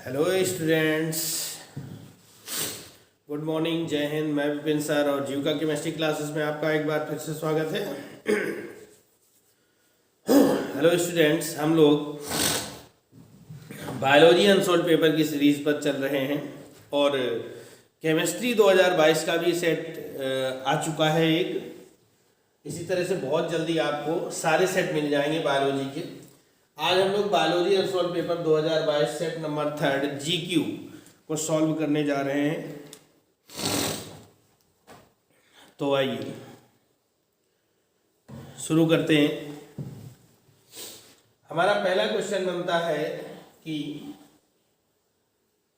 Hello students, good morning, जय हिंद। मैं Vipin sir और जीविका केमिस्ट्री क्लासेस में आपका एक बार फिर से स्वागत है। हेलो स्टूडेंट्स, हम लोग बायोलॉजी अनसॉल्व पेपर की सीरीज पर चल रहे हैं और केमिस्ट्री 2022 का भी सेट आ चुका है एक। इसी तरह से बहुत जल्दी आपको सारे सेट मिल जाएंगे बायोलॉजी के। आज हम लोग biology unsolved paper 2022 set number 3 GQ को सॉल्व करने जा रहे हैं। तो आइए शुरू करते हैं। हमारा पहला क्वेश्चन बनता है कि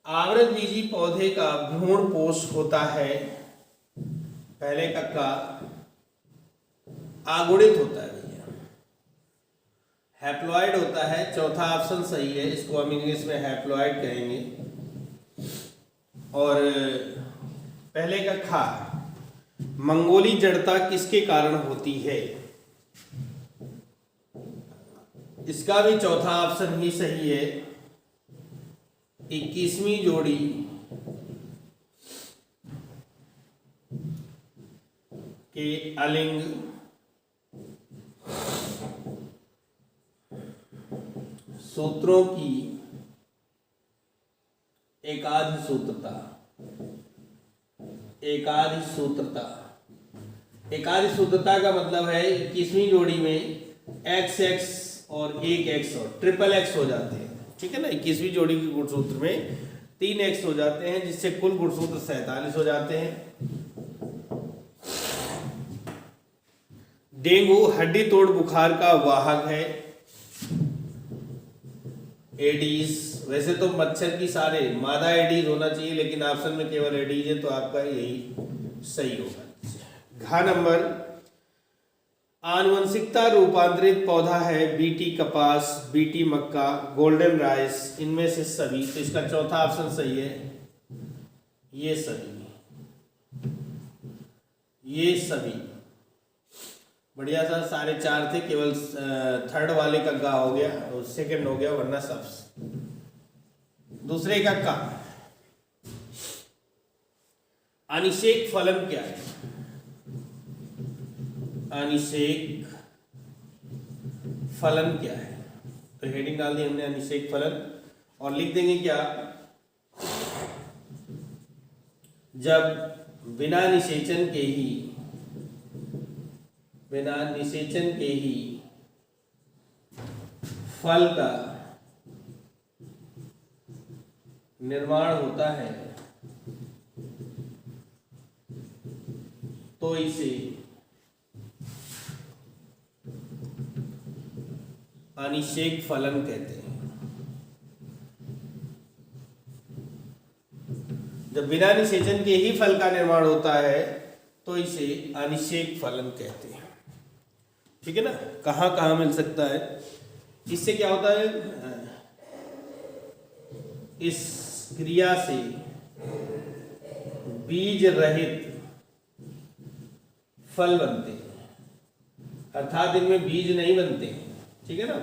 आवृतबीजी पौधे का भ्रूण पोष होता है। पहले का आगुणित होता है भैया, हैप्लॉइड होता है। चौथा ऑप्शन सही है, इसको हम इंग्लिश में हैप्लॉइड कहेंगे। और पहले का खा मंगोली जड़ता किसके कारण होती है, इसका भी चौथा ऑप्शन ही सही है। 21वीं जोड़ी के अलिंग सूत्रों की एकादि सूत्रता। एकादि सूत्रता का मतलब है 21वीं जोड़ी में XX और एक X और ट्रिपल X हो जाते हैं, ठीक है ना। 21वीं जोड़ी के गुणसूत्र में 3 X हो जाते हैं, जिससे कुल गुणसूत्र 47 हो जाते हैं। डेंगू हड्डी तोड़ बुखार का वाहक है। एडीज, वैसे तो मच्छर की सारे मादा एडीज होना चाहिए, लेकिन ऑप्शन में केवल एडीज है, तो आपका यही सही होगा। घा नंबर आनुवंशिकता रूपांतरित पौधा है। बीटी कपास, बीटी मक्का, गोल्डन राइस, इनमें से सभी। तो इसका चौथा ऑप्शन सही है, ये सभी बढ़िया सा। सारे 4 थे, केवल थर्ड वाले का गा हो गया और सेकंड हो गया, वरना सब। दूसरे का अनिषेक फलन क्या है? अनिषेक फलन क्या है? तो हेडिंग डाल दी हमने अनिषेक फलन, और लिख देंगे क्या, जब बिना निषेचन के ही फल का निर्माण होता है, तो इसे अनिषेक फलन कहते हैं। जब बिना निषेचन के ही फल का निर्माण होता है, तो इसे अनिषेक फलन कहते हैं, ठीक है ना। कहाँ कहाँ मिल सकता है? इससे क्या होता है, इस क्रिया से बीज रहित फल बनते हैं, अर्थात इनमें बीज नहीं बनते, ठीक है ना।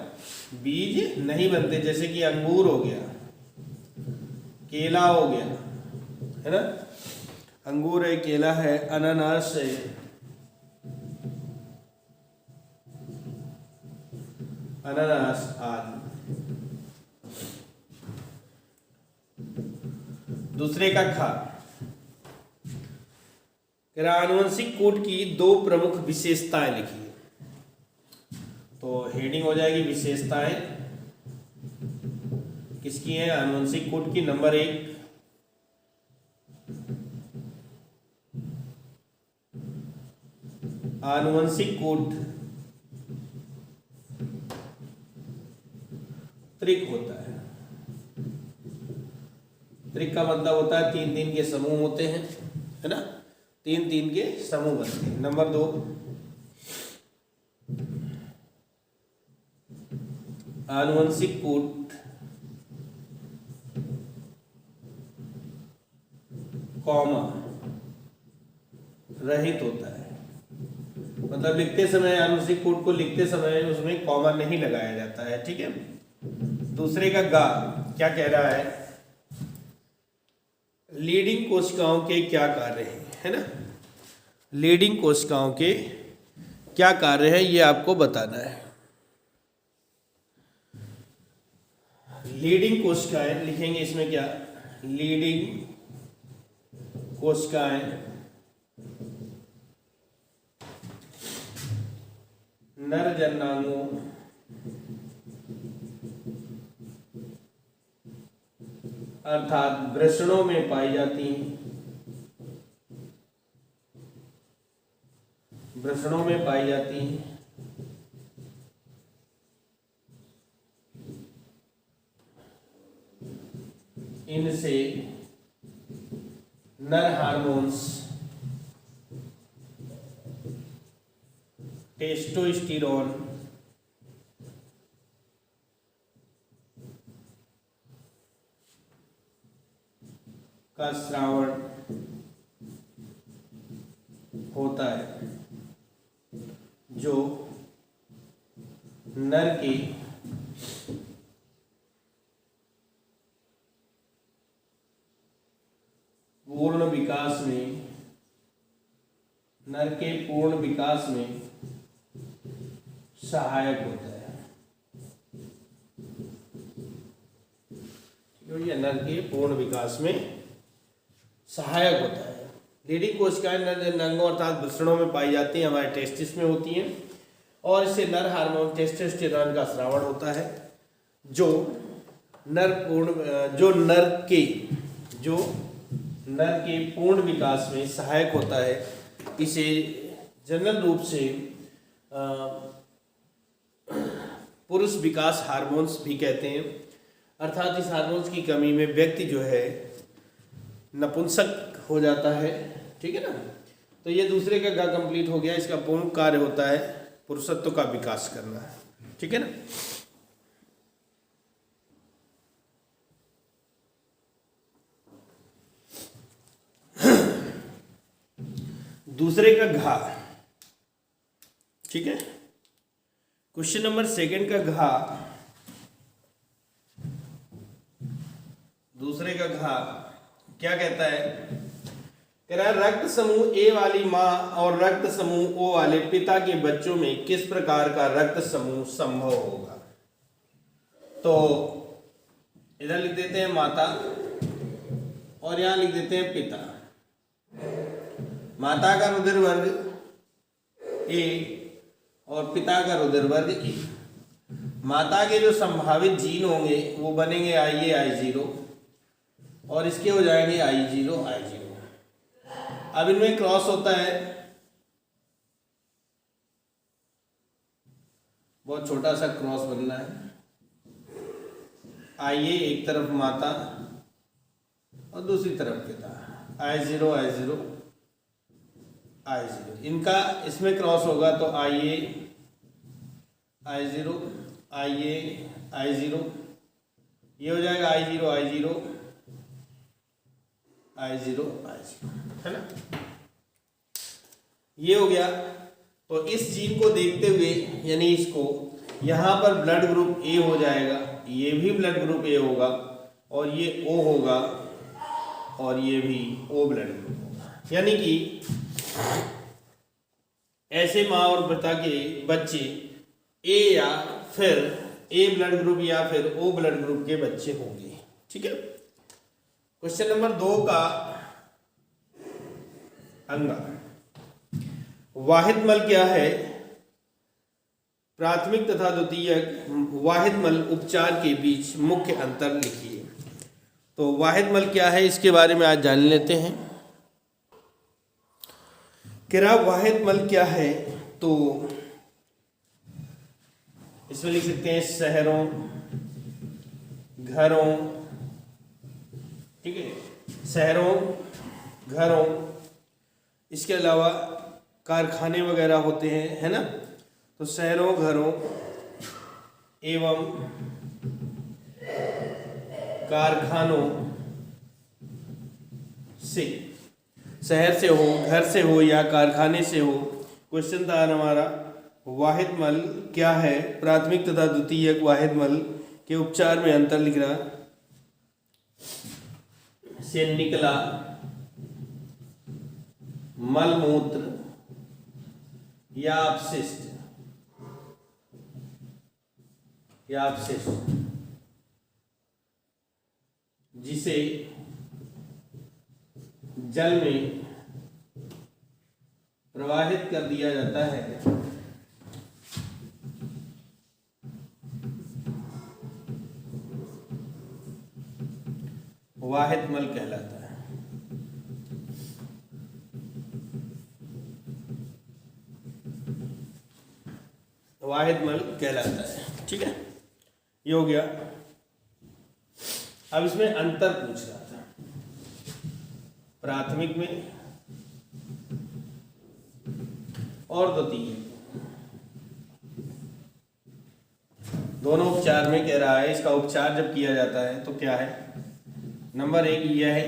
बीज नहीं बनते, जैसे कि अंगूर हो गया, केला हो गया, है ना। अंगूर है, केला है, अनानास है, अनानास आदि। दूसरे का खा आनुवंशिक कूट की 2 प्रमुख विशेषताएं लिखिए। तो हेडिंग हो जाएगी विशेषताएं किसकी है? आनुवंशिक कूट की। नंबर 1, आनुवंशिक कूट त्रिक होता है। त्रिक का मतलब होता है 3-3 के समूह होते हैं, है ना। 3-3 के समूह बनते हैं। नंबर 2, आनुवंशिक कूट कॉमा रहित होता है। मतलब लिखते समय, आनुवंशिक कूट को लिखते समय उसमें कॉमा नहीं लगाया जाता है, ठीक है। दूसरे का गा क्या कह रहा है लीडिंग कोशिकाओं के क्या कार्य हैं, है ना। लीडिंग कोशिकाओं के क्या कार्य है ये आपको बताना है। लीडिंग कोशिकाएं लिखेंगे इसमें क्या, लीडिंग कोशिकाएं नर जननांगों अर्थात वृषणों में पाई जाती हैं, वृषणों में पाई जाती हैं। इनसे नर हार्मोन्स टेस्टोस्टेरोन का स्रावण होता है, जो नर के पूर्ण विकास में, नर के पूर्ण विकास में सहायक होता है। ये नर के पूर्ण विकास में सहायक होता है। लीडिंग कोशिकाएं नर जननांगों अर्थात वृषणों में पाई जाती हैं, हमारे टेस्टिस में होती हैं, और इससे नर हार्मोन टेस्टोस्टेरोन का स्रावण होता है, जो नर के पूर्ण विकास में सहायक होता है। इसे जनरल रूप से पुरुष विकास हार्मोन्स भी कहते हैं, अर्थात इस हार्मोन्स की कमी में व्यक्ति जो है नपुंसक हो जाता है, ठीक है ना। तो ये दूसरे का कंप्लीट हो गया। इसका पूर्ण कार्य होता है पुरुषत्व का विकास करना, ठीक है ना। दूसरे का घा, ठीक है। क्वेश्चन नंबर 2 का घा, दूसरे का घा क्या कहता है, कह रहा है रक्त समूह ए वाली माँ और रक्त समूह ओ वाले पिता के बच्चों में किस प्रकार का रक्त समूह संभव होगा। तो इधर लिख देते हैं माता और यहां लिख देते हैं पिता। माता का रुधिर वर्ग ए और पिता का रुधिर वर्ग ए। माता के जो संभावित जीन होंगे वो बनेंगे IA I0 और इसके हो जाएंगे I0 I0। अब इनमें क्रॉस होता है, बहुत छोटा सा क्रॉस बनना है। IA एक तरफ माता और दूसरी तरफ पिता, I0 I0 I0। इनका इसमें क्रॉस होगा तो IA I0 IA I0, ये हो जाएगा I0 I0 I0 I0, है ना। ये हो गया। तो इस जीन को देखते हुए यानी इसको यहाँ पर ब्लड ग्रुप ए हो जाएगा, ये भी ब्लड ग्रुप ए होगा और ये O होगा और ये भी O ब्लड ग्रुप होगा। यानी कि ऐसे माँ और पिता के बच्चे ए या फिर ए ब्लड ग्रुप या फिर O ब्लड ग्रुप के बच्चे होंगे, ठीक है। क्वेश्चन नंबर 2 का अंगा, वाहिद मल क्या है, प्राथमिक तथा द्वितीयक वाहिद मल उपचार के बीच मुख्य अंतर लिखिए। तो वाहिद मल क्या है इसके बारे में आज जान लेते हैं। किरा वाहिद मल क्या है, तो इसमें लिख सकते हैं शहरों, घरों, ठीक है, शहरों, घरों, इसके अलावा कारखाने वगैरह होते हैं, है ना। तो शहरों, घरों एवं कारखानों से, शहर से हो, घर से हो या कारखाने से हो। क्वेश्चन था हमारा वाहिद मल क्या है, प्राथमिक तथा द्वितीयक वाहिद मल के उपचार में अंतर लिख रहा। से निकला मलमूत्र या अपशिष्ट जिसे जल में प्रवाहित कर दिया जाता है वाहित मल कहलाता है। वाहिद मल कहलाता है। ठीक है, ये हो गया। अब इसमें अंतर पूछ रहा था, प्राथमिक में और द्वितीय, दोनों उपचार में कह रहा है। इसका उपचार जब किया जाता है तो क्या है, नंबर 1 यह है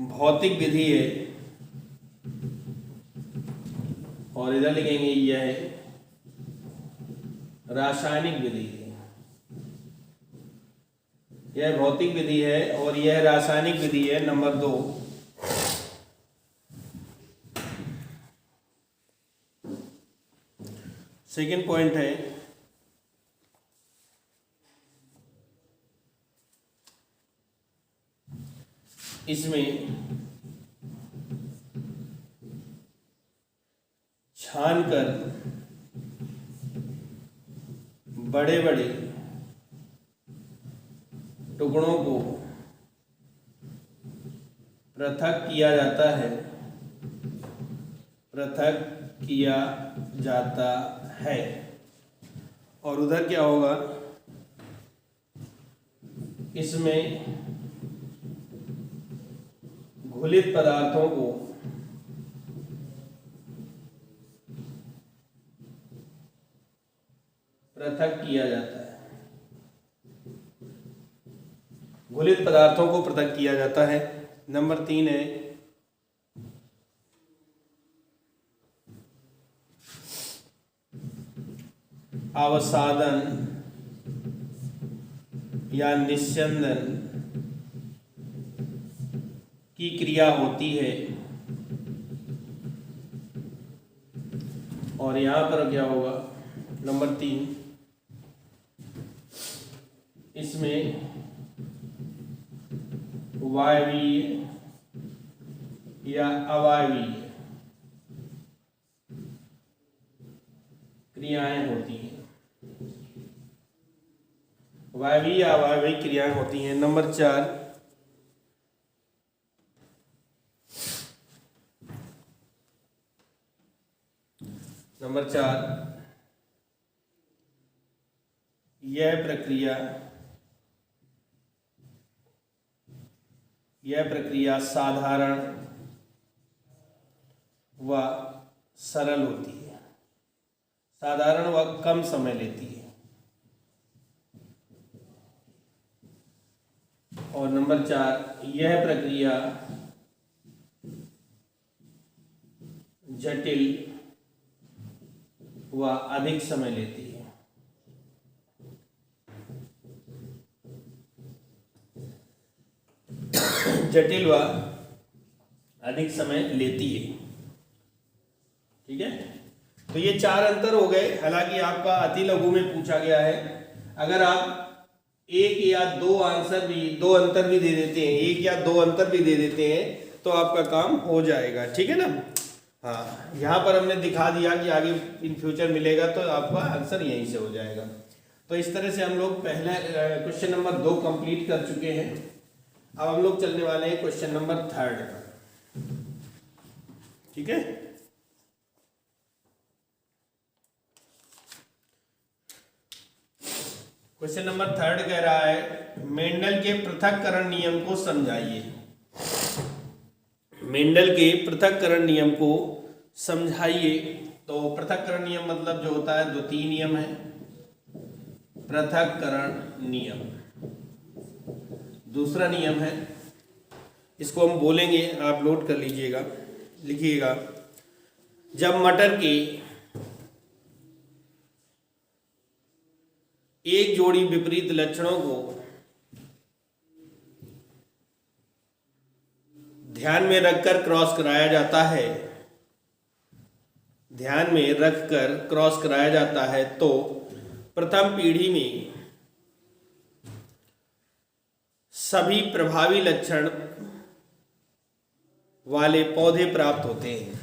भौतिक विधि है, और इधर लिखेंगे यह है रासायनिक विधि है। यह भौतिक विधि है और यह रासायनिक विधि है। नंबर 2 सेकेंड पॉइंट है इसमें छानकर बड़े बड़े टुकड़ों को पृथक किया जाता है, और उधर क्या होगा, इसमें घुलित पदार्थों को पृथक किया जाता है। घुलित पदार्थों को पृथक किया जाता है। नंबर 3 है अवसादन या निस्यंदन की क्रिया होती है, और यहां पर क्या होगा, नंबर 3 इसमें वायवीय या अवायवीय क्रियाएं होती हैं। वायवीय या अवायवीय क्रियाएं होती हैं। नंबर 4 यह प्रक्रिया साधारण व सरल होती है, साधारण व कम समय लेती है। और नंबर 4 यह प्रक्रिया जटिल व अधिक समय लेती है। जटिल व अधिक समय लेती है। ठीक है, तो ये 4 अंतर हो गए। हालांकि आपका अति लघु में पूछा गया है, अगर आप 1 या 2 आंसर भी, 2 अंतर भी दे देते हैं, 1 या 2 अंतर भी दे देते हैं तो आपका काम हो जाएगा। ठीक है ना। हाँ, यहाँ पर हमने दिखा दिया कि आगे इन फ्यूचर मिलेगा तो आपका आंसर यहीं से हो जाएगा। तो इस तरह से हम लोग पहले क्वेश्चन नंबर 2 कंप्लीट कर चुके हैं। अब हम लोग चलने वाले हैं क्वेश्चन नंबर 3 पर। ठीक है, क्वेश्चन नंबर 3 कह रहा है मेंडल के पृथक्करण नियम को समझाइए। मेंडल के पृथक्करण नियम को समझाइए। तो पृथक्करण नियम मतलब जो होता है, द्वितीय नियम है पृथक्करण नियम। दूसरा नियम है, इसको हम बोलेंगे, आप नोट कर लीजिएगा, लिखिएगा। जब मटर के एक जोड़ी विपरीत लक्षणों को ध्यान में रखकर क्रॉस कराया जाता है, ध्यान में रखकर क्रॉस कराया जाता है तो प्रथम पीढ़ी में सभी प्रभावी लक्षण वाले पौधे प्राप्त होते हैं,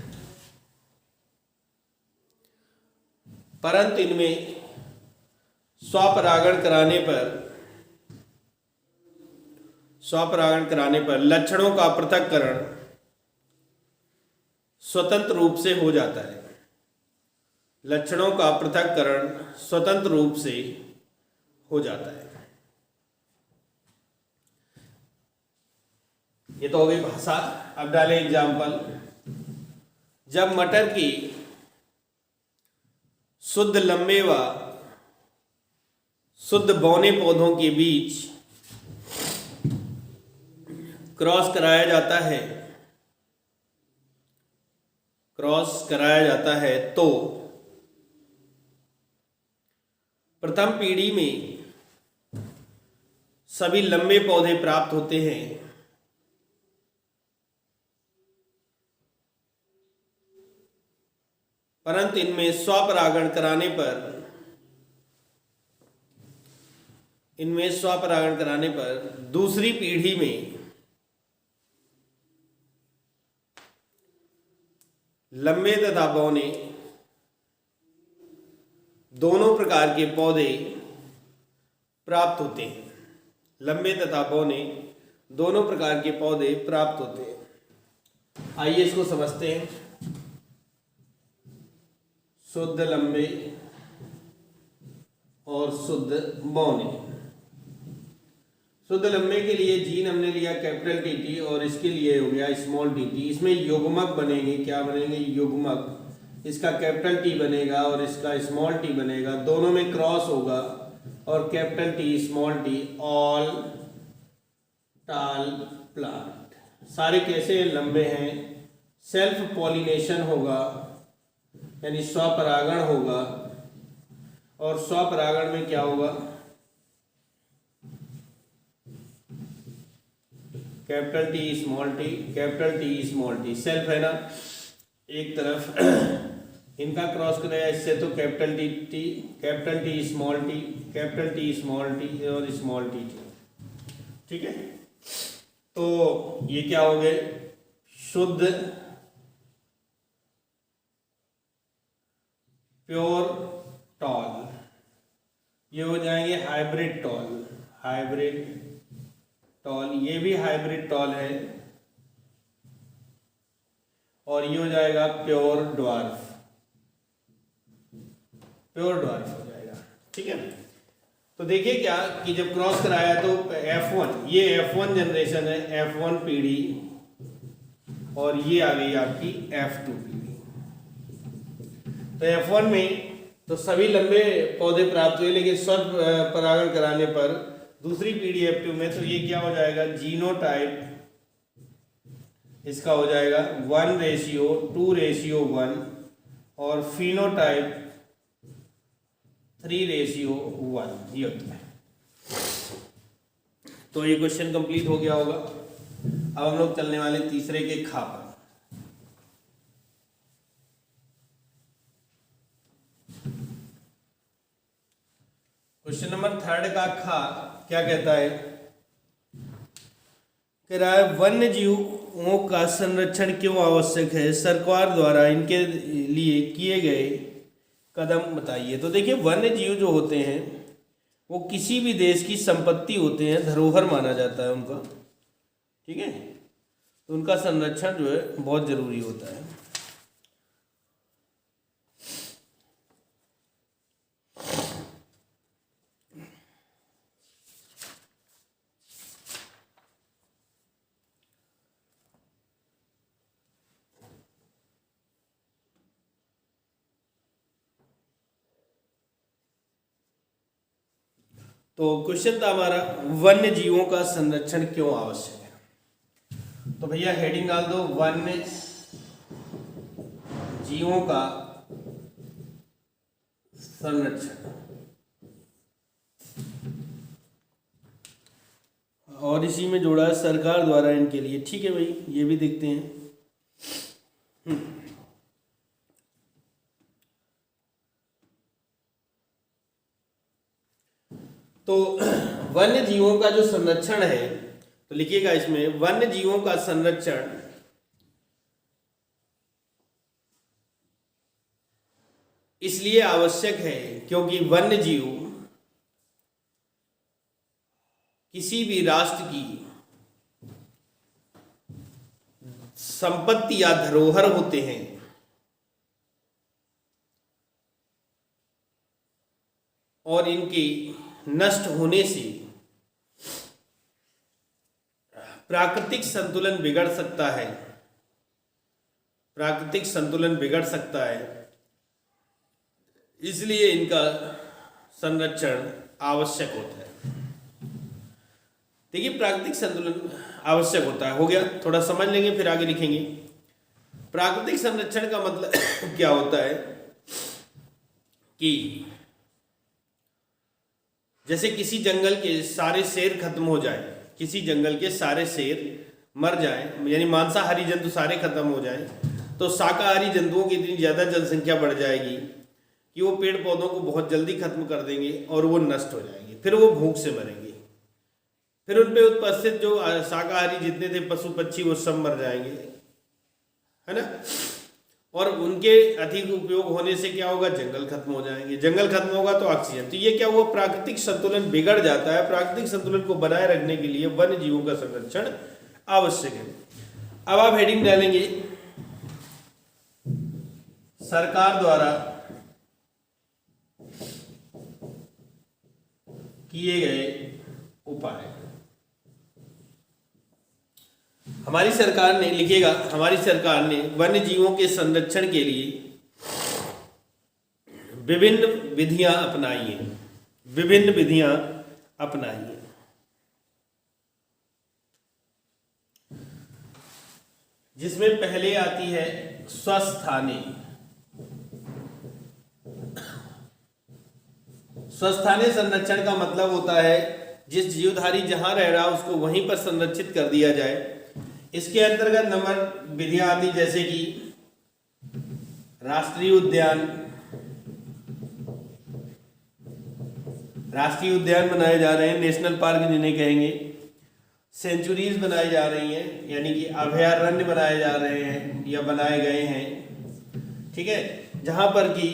परंतु इनमें स्वपरागण कराने पर लक्षणों का पृथक्करण स्वतंत्र रूप से हो जाता है, लक्षणों का पृथक्करण स्वतंत्र रूप से हो जाता है। ये तो हो गई भाषा। अब डालें एग्जाम्पल। जब मटर की शुद्ध लंबे व शुद्ध बौने पौधों के बीच क्रॉस कराया जाता है तो प्रथम पीढ़ी में सभी लंबे पौधे प्राप्त होते हैं, परंतु इनमें स्वपरागण कराने पर दूसरी पीढ़ी में लंबे तथा बौने दोनों प्रकार के पौधे प्राप्त होते हैं, लंबे तथा बौने दोनों प्रकार के पौधे प्राप्त होते हैं। आइए इसको समझते हैं। शुद्ध लंबे और शुद्ध बौने। शुद्ध लंबे के लिए जीन हमने लिया कैपिटल टीटी और इसके लिए हो गया स्मॉल टीटी। इसमें युग्मक बनेंगे, क्या बनेंगे? युग्मक। इसका कैपिटल टी बनेगा और इसका स्मॉल टी बनेगा, दोनों में क्रॉस होगा और capital T small T all टाल प्लांट। सारे कैसे लंबे हैं? सेल्फ पॉलिनेशन होगा यानी स्वपरागण होगा, और स्वपरागण में क्या होगा? Capital T small T, capital T small T. Self है ना, एक तरफ इनका क्रॉस करेगा इससे तो capital T, capital T small T, capital T small T और स्मॉल टी। ठीक है, तो ये क्या हो गए? शुद्ध प्योर टॉल, ये हो जाएंगे हाइब्रिड टॉल, हाइब्रिड टॉल, ये भी हाइब्रिड टॉल है, और ये हो जाएगा प्योर ड्वार्फ, प्योर ड्वार्फ हो जाएगा। ठीक है, तो देखिए क्या कि जब क्रॉस कराया तो F1, ये F1 जनरेशन है, F1 पीढ़ी, और ये आ गई आपकी F2 पीढ़ी। तो F1 में तो सभी लंबे पौधे प्राप्त हुए, लेकिन स्व परागण कराने पर दूसरी पीढ़ी F2 में तो ये क्या हो जाएगा? जीनोटाइप इसका हो जाएगा 1:2:1 और फिनोटाइप 3:1 ये होता है। तो ये क्वेश्चन कंप्लीट हो गया होगा। अब हम लोग चलने वाले तीसरे के खा पर। क्वेश्चन नंबर 3 का खा क्या कहता है? कह रहा है वन्य जीवों का संरक्षण क्यों आवश्यक है, सरकार द्वारा इनके लिए किए गए कदम बताइए। तो देखिए, वन्य जीव जो होते हैं वो किसी भी देश की संपत्ति होते हैं, धरोहर माना जाता है उनका। ठीक है, तो उनका संरक्षण जो है बहुत जरूरी होता है। तो क्वेश्चन था हमारा वन्य जीवों का संरक्षण क्यों आवश्यक है। तो भैया हेडिंग डाल दो, वन्य जीवों का संरक्षण। और इसी में जोड़ा है सरकार द्वारा इनके लिए। ठीक है भाई, ये भी देखते हैं। तो वन्य जीवों का जो संरक्षण है, तो लिखिएगा इसमें, वन्य जीवों का संरक्षण इसलिए आवश्यक है क्योंकि वन्य जीव किसी भी राष्ट्र की संपत्ति या धरोहर होते हैं और इनके नष्ट होने से प्राकृतिक संतुलन बिगड़ सकता है, प्राकृतिक संतुलन बिगड़ सकता है। इसलिए इनका संरक्षण आवश्यक होता है। देखिए, प्राकृतिक संतुलन आवश्यक होता है, हो गया, थोड़ा समझ लेंगे फिर आगे लिखेंगे। प्राकृतिक संरक्षण का मतलब क्या होता है कि जैसे किसी जंगल के सारे शेर खत्म हो जाए, किसी जंगल के सारे शेर मर जाए, यानी मांसाहारी जंतु सारे खत्म हो जाए, तो शाकाहारी जंतुओं की इतनी ज़्यादा जनसंख्या बढ़ जाएगी कि वो पेड़ पौधों को बहुत जल्दी खत्म कर देंगे और वो नष्ट हो जाएंगे, फिर वो भूख से मरेंगे, फिर उन पे उपस्थित जो शाकाहारी जितने थे पशु पक्षी वो सब मर जाएंगे, है ना। और उनके अधिक उपयोग होने से क्या होगा, जंगल खत्म हो जाएंगे, जंगल खत्म होगा तो ऑक्सीजन, तो ये क्या हुआ, प्राकृतिक संतुलन बिगड़ जाता है। प्राकृतिक संतुलन को बनाए रखने के लिए वन्य जीवों का संरक्षण आवश्यक है। अब आप हेडिंग डालेंगे, सरकार द्वारा किए गए उपाय। हमारी सरकार ने, लिखिएगा, हमारी सरकार ने वन्य जीवों के संरक्षण के लिए विभिन्न विधियां अपनाई हैं, विभिन्न विधियां अपनाई हैं। जिसमें पहले आती है स्वस्थानी। स्वस्थानी संरक्षण का मतलब होता है जिस जीवधारी जहां रह रहा उसको वहीं पर संरक्षित कर दिया जाए। इसके अंतर्गत नंबर विधियां आती जैसे कि राष्ट्रीय उद्यान, राष्ट्रीय उद्यान बनाए जा रहे हैं, नेशनल पार्क जिन्हें कहेंगे, सेंचुरीज बनाई जा रही हैं, यानी कि अभयारण्य बनाए जा रहे हैं या बनाए गए हैं, ठीक है, जहां पर कि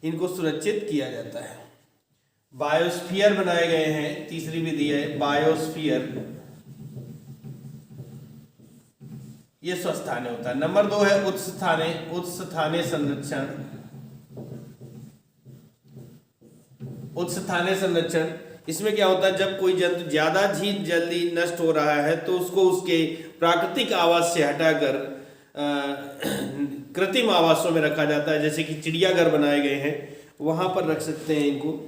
इनको सुरक्षित किया जाता है। बायोस्फीयर बनाए गए हैं, तीसरी विधि है बायोस्फीयर, ये स्वस्थाने होता है। नंबर 2 है उत्स्थाने, उत्स्थाने संरक्षण। उत्स्थाने संरक्षण, इसमें क्या होता है, जब कोई जंतु ज्यादा जल्दी नष्ट हो रहा है तो उसको उसके प्राकृतिक आवास से हटाकर कृत्रिम आवासों में रखा जाता है, जैसे कि चिड़ियाघर बनाए गए हैं, वहां पर रख सकते हैं इनको।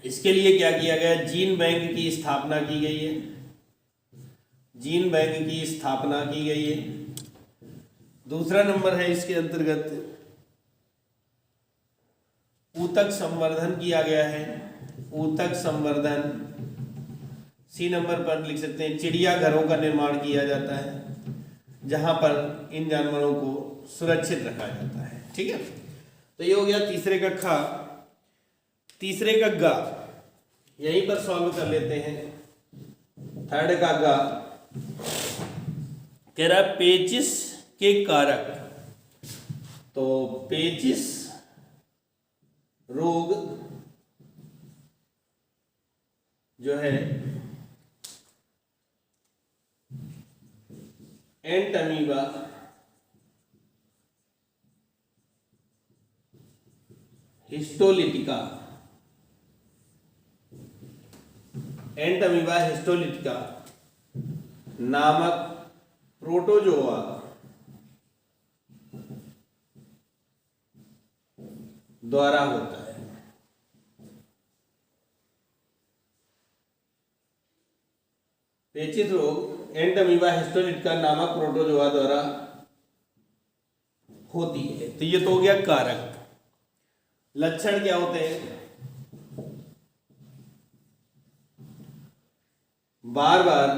इसके लिए क्या किया गया, जीन बैंक की स्थापना की गई है, जीन बैंक की स्थापना की गई है। दूसरा नंबर है इसके अंतर्गत ऊतक संवर्धन किया गया है, ऊतक संवर्धन। सी नंबर पर लिख सकते हैं चिड़ियाघरों का निर्माण किया जाता है जहां पर इन जानवरों को सुरक्षित रखा जाता है। ठीक है, तो ये हो गया तीसरे का खा। तीसरे का गा यहीं पर सॉल्व कर लेते हैं। थर्ड का गा कह रहा है पेचिस के कारक, तो पेचिस रोग जो है एंट अमीबा हिस्टोलिटिका, एंट अमीबा हिस्टोलिटिका नामक प्रोटोजोआ द्वारा होता है। पेचिस रोग एंट अमीबा हिस्टोलिटिका नामक प्रोटोजोआ द्वारा होती है। तो ये तो हो गया कारक। लक्षण क्या होते हैं, बार बार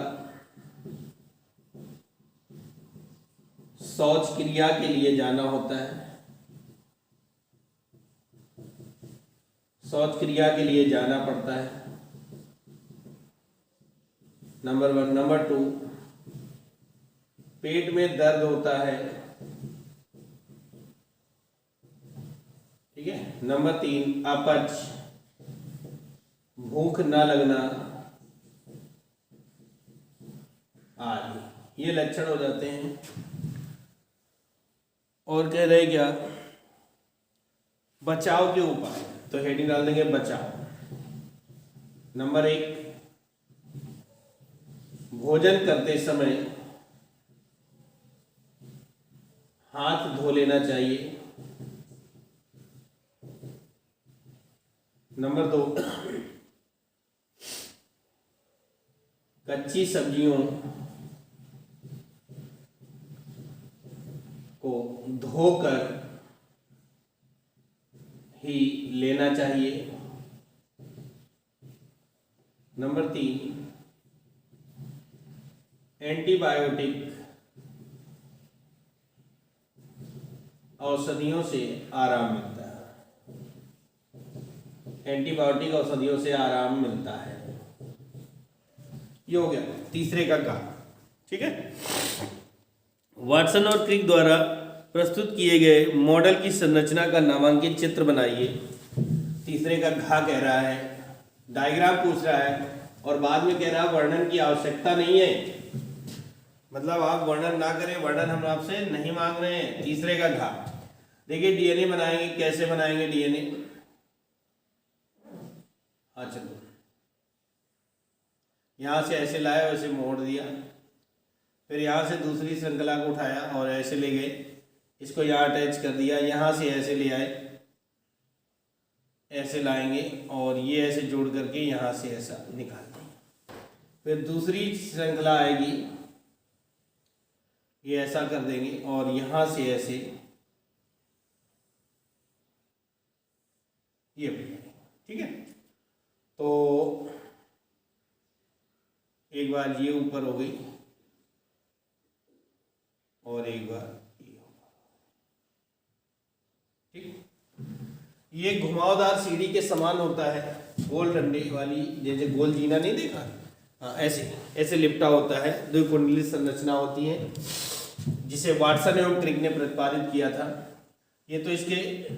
शौच क्रिया के लिए जाना होता है, शौच क्रिया के लिए जाना पड़ता है, नंबर 1। नंबर 2, पेट में दर्द होता है, ठीक है। नंबर 3, अपच, भूख न लगना आदि, ये लक्षण हो जाते हैं। और कह रहे क्या, बचाव के उपाय, तो हेडिंग डाल देंगे बचाव। नंबर 1, भोजन करते समय हाथ धो लेना चाहिए। नंबर 2, कच्ची सब्जियों को धोकर ही लेना चाहिए। नंबर 3, एंटीबायोटिक औषधियों से आराम मिलता है, एंटीबायोटिक औषधियों से आराम मिलता है। ये हो गया तीसरे का काम, ठीक है। वाटसन और क्रिक द्वारा प्रस्तुत किए गए मॉडल की संरचना का नामांकित चित्र बनाइए। तीसरे का घा कह रहा है, डायग्राम पूछ रहा है और बाद में कह रहा है वर्णन की आवश्यकता नहीं है, मतलब आप वर्णन ना करें, वर्णन हम आपसे नहीं मांग रहे हैं। तीसरे का घा, देखिए डीएनए बनाएंगे, कैसे बनाएंगे डीएनए। हाँ चलो, यहाँ से ऐसे लाया, वैसे मोड़ दिया, फिर यहाँ से दूसरी श्रृंखला को उठाया और ऐसे ले गए, इसको यहाँ अटैच कर दिया, यहाँ से ऐसे ले आए, ऐसे लाएंगे और ये ऐसे जोड़ करके यहाँ से ऐसा निकाल देंगे। फिर दूसरी श्रृंखला आएगी, ये ऐसा कर देंगे और यहाँ से ऐसे ये बनाएंगे, ठीक है। तो एक बार ये ऊपर हो गई और एक बार ये होगा, ठीक। ये घुमावदार सीढ़ी के समान होता है, गोल डंडे वाली, जैसे गोल जीना नहीं देखा, हाँ ऐसे ऐसे लिपटा होता है, दो कुंडली संरचना होती है, जिसे वाटसन एवं क्रिक ने प्रतिपादित किया था। ये तो इसके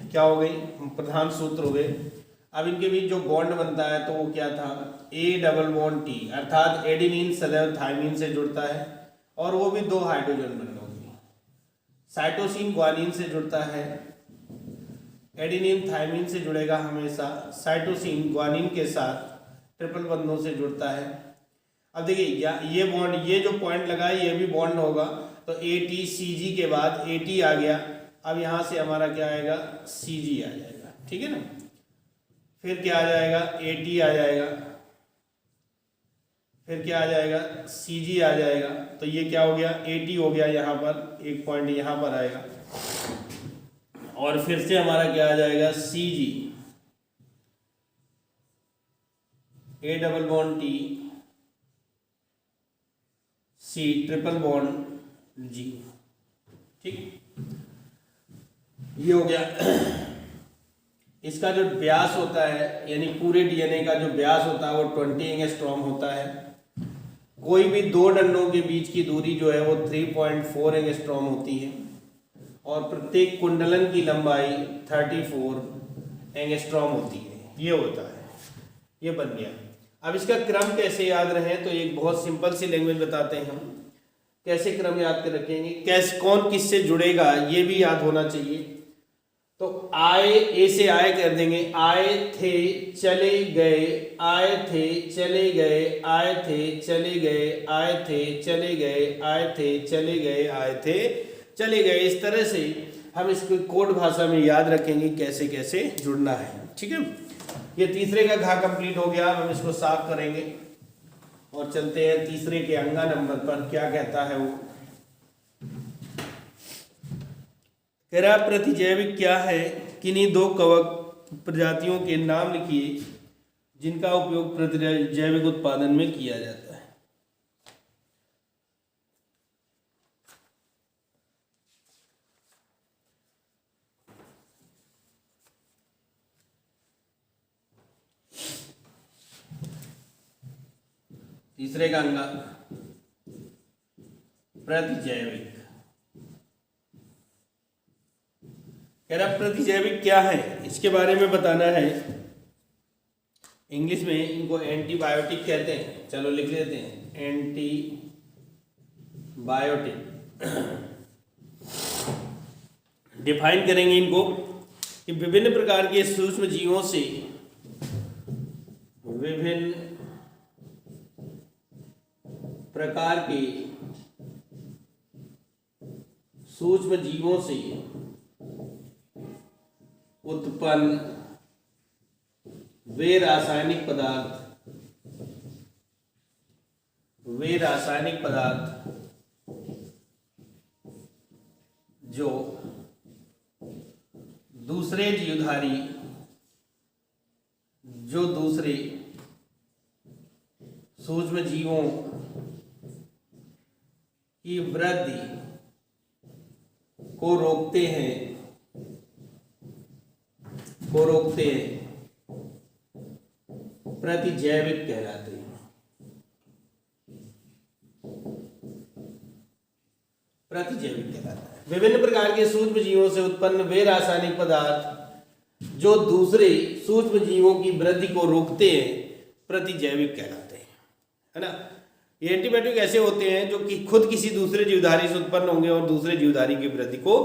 क्या हो गई, प्रधान सूत्र हो गए। अब इनके बीच जो बॉन्ड बनता है तो वो क्या था, A डबल बॉन्ड T, अर्थात एडिनिन सदैव थायमिन से जुड़ता है और वो भी 2 हाइड्रोजन बंधों की। साइटोसिन ग्वानिन से जुड़ता है, एडिनिन थायमिन से जुड़ेगा हमेशा, साइटोसिन ग्वानिन के साथ ट्रिपल बंधों से जुड़ता है। अब देखिए ये बॉन्ड, ये जो पॉइंट लगा है ये भी बॉन्ड होगा, तो ATCG के बाद AT आ गया, अब यहाँ से हमारा क्या आएगा, CG आ जाएगा, ठीक है ना। फिर क्या आ जाएगा, AT आ जाएगा, फिर क्या आ जाएगा, CG आ जाएगा, तो ये क्या हो गया, AT हो गया, यहाँ पर एक पॉइंट यहाँ पर आएगा और फिर से हमारा क्या आ जाएगा, CG, A double bond T, C triple bond G, ठीक। ये हो गया। इसका जो व्यास होता है, यानी पूरे डीएनए का जो व्यास होता है वो 20 एंगस्ट्रॉम होता है। कोई भी 2 डंडों के बीच की दूरी जो है वो 3.4 एंगस्ट्रॉम होती है और प्रत्येक कुंडलन की लंबाई 34 एंगस्ट्रॉम होती है। ये होता है, ये बन गया। अब इसका क्रम कैसे याद रहे, तो एक बहुत सिंपल सी लैंग्वेज बताते हैं हम, कैसे क्रम याद कर रखेंगे, कैसे कौन किससे जुड़ेगा ये भी याद होना चाहिए। तो आए, ए से आए कर देंगे, आए थे चले गए, आए थे चले गए, आए थे चले गए, आए थे चले गए, आए थे चले गए, आए थे चले गए। इस तरह से हम इसको कोड भाषा में याद रखेंगे कैसे कैसे जुड़ना है, ठीक है। ये तीसरे का घा कंप्लीट हो गया। अब हम इसको साफ करेंगे और चलते हैं तीसरे के अंगा नंबर पर, क्या कहता है वो। कह रहा प्रतिजैविक क्या है, किन्हीं 2 कवक प्रजातियों के नाम लिखिए जिनका उपयोग प्रतिजैविक उत्पादन में किया जाता है। तीसरे का अंग प्रतिजैविक। कह रहा प्रतिजैविक क्या है, इसके बारे में बताना है। इंग्लिश में इनको एंटीबायोटिक कहते हैं, चलो लिख लेते हैं एंटीबायोटिक। डिफाइन करेंगे इनको कि विभिन्न प्रकार के सूक्ष्म जीवों से, विभिन्न प्रकार के सूक्ष्म जीवों से उत्पन्न वे रासायनिक पदार्थ जो दूसरे सूक्ष्म जीवों की वृद्धि को रोकते हैं प्रतिजैविक कहलाते हैं। प्रतिजैविक कहलाता है विभिन्न प्रकार के सूक्ष्म जीवों से उत्पन्न वे रासायनिक पदार्थ जो दूसरे सूक्ष्म जीवों की वृद्धि को रोकते हैं, प्रतिजैविक कहलाते हैं, है ना। ये एंटीबायोटिक ऐसे होते हैं जो कि खुद किसी दूसरे जीवधारी से उत्पन्न होंगे और दूसरे जीवधारी की वृद्धि को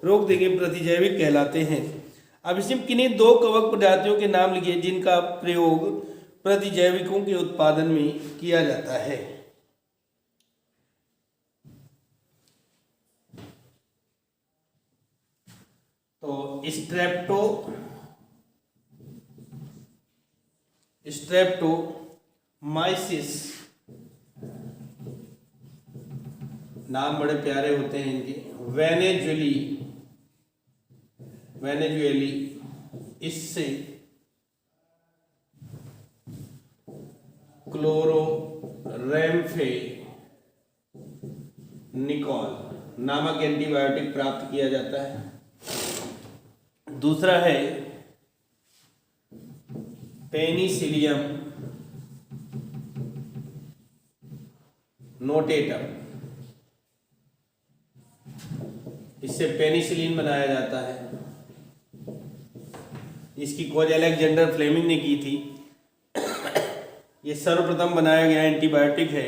रोक देंगे, प्रतिजैविक कहलाते हैं। अब इसमें किन्हीं दो कवक प्रजातियों के नाम लिखिए जिनका प्रयोग प्रतिजैविकों के उत्पादन में किया जाता है। तो स्ट्रेप्टोमाइसिस, नाम बड़े प्यारे होते हैं इनके, वेनेजुएली, इससे क्लोरोरेम्फेनिकोल नामक एंटीबायोटिक प्राप्त किया जाता है। दूसरा है पेनिसिलियम नोटेटम, इससे पेनिसिलिन बनाया जाता है। इसकी खोज अलेक्जेंडर फ्लेमिंग ने की थी। ये सर्वप्रथम बनाया गया एंटीबायोटिक है।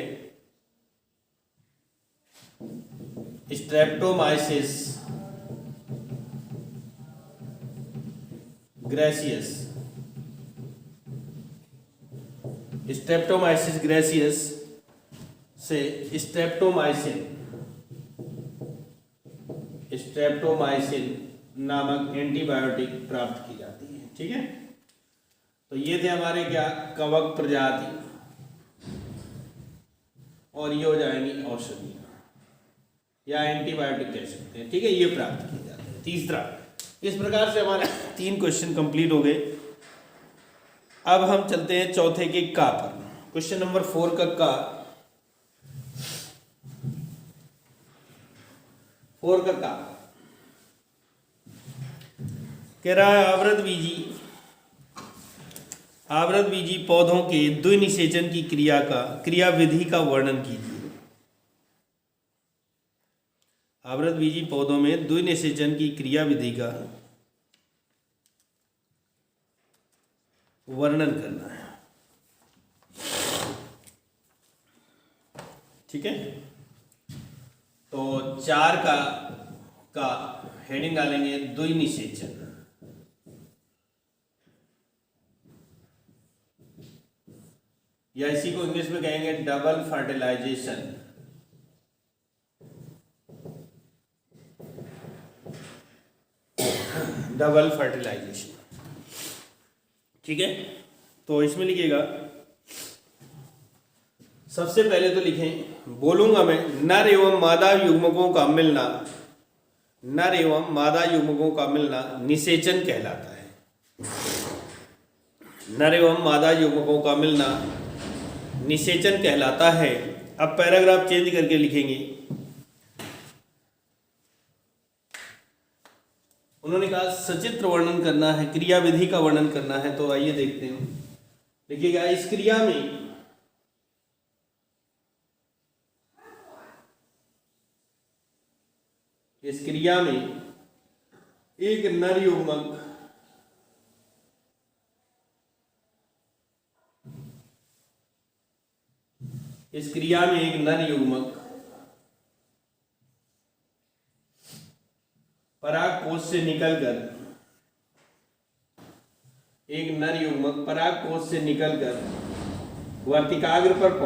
स्ट्रेप्टोमाइसिस ग्रेसियस से स्ट्रेप्टोमाइसिन नामक एंटीबायोटिक प्राप्त की जाती है। ठीक है, तो ये थे हमारे क्या कवक प्रजाति, और ये हो जाएंगी औषधि या एंटीबायोटिक कह सकते हैं। ठीक है, ये प्राप्त किए जाते हैं। तीसरा, इस प्रकार से हमारे 3 क्वेश्चन कंप्लीट हो गए। अब हम चलते हैं चौथे के का पर। क्वेश्चन नंबर 4 का कह रहा है आवृत बीजी पौधों के द्विनिषेचन की क्रियाविधि का वर्णन कीजिए। आवृत बीजी पौधों में द्विनिषेचन की क्रियाविधि का वर्णन करना है। ठीक है, तो 4 का हेडिंग डालेंगे द्विनिषेचन। या इसी को इंग्लिश में कहेंगे डबल फर्टिलाइजेशन। Double fertilisation. ठीक है, तो इसमें लिखिएगा, सबसे पहले तो लिखें, बोलूंगा मैं, नर एवं मादा युग्मकों का मिलना निषेचन कहलाता है। नर एवं मादा युग्मकों का मिलना निषेचन कहलाता है। अब पैराग्राफ चेंज करके लिखेंगे। उन्होंने कहा सचित्र वर्णन करना है, क्रियाविधि का वर्णन करना है। तो आइए देखते हैं, देखिएगा, इस क्रिया में इस क्रिया में एक नर युग्मक पराग कोश से निकलकर वर्तिकाग्र पर